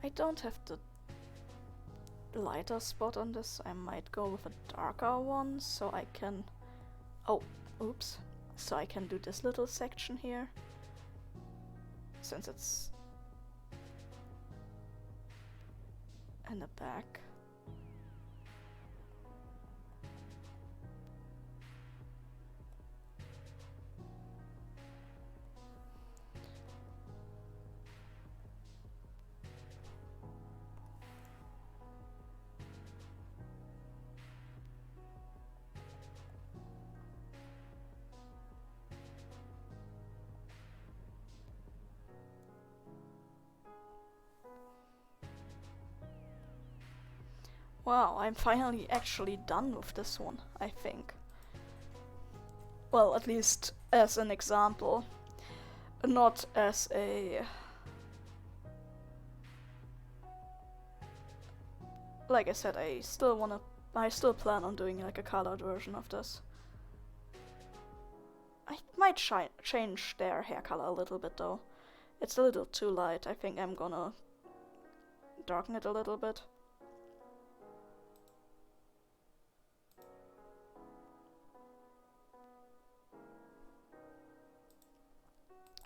I don't have the lighter spot on this, so I might go with a darker one, so I can... Oh, oops. So I can do this little section here, since it's in the back. Wow, I'm finally actually done with this one, I think. Well, at least as an example, not as a... Like I said, I still plan on doing like a colored version of this. I might change their hair color a little bit though. It's a little too light. I think I'm gonna darken it a little bit.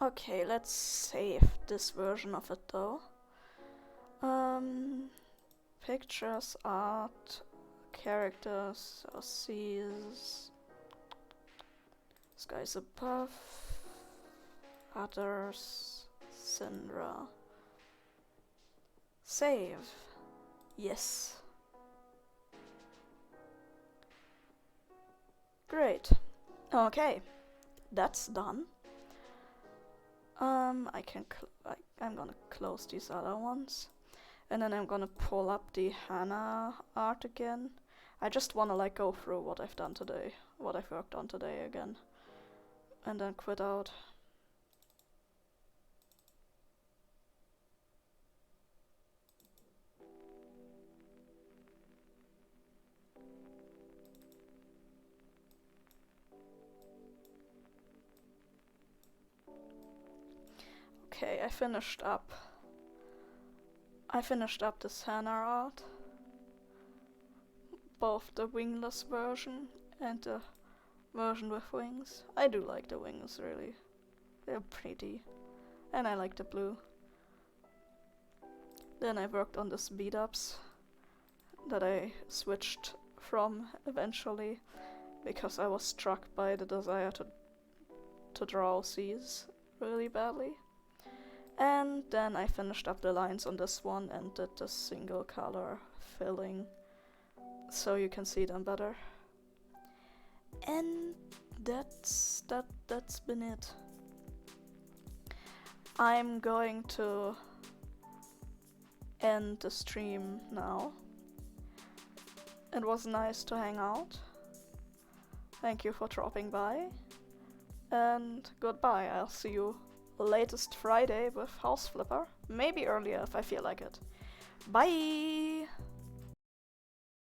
Okay, let's save this version of it though. Pictures, art, characters, seas, skies above, others, Syndra. Save. Yes. Great. Okay, that's done. I'm gonna close these other ones, and then I'm gonna pull up the Hannah art again. I just wanna like go through what I've done today, what I've worked on today again, and then quit out. Okay, I finished up this Hannah art. Both the wingless version and the version with wings. I do like the wings, really. They're pretty. And I like the blue. Then I worked on the speed ups that I switched from eventually because I was struck by the desire to draw seas really badly. And then I finished up the lines on this one and did the single color filling so you can see them better. And that's been it. I'm going to end the stream now. It was nice to hang out. Thank you for dropping by. And goodbye. I'll see you latest Friday with House Flipper. Maybe earlier if I feel like it. Bye!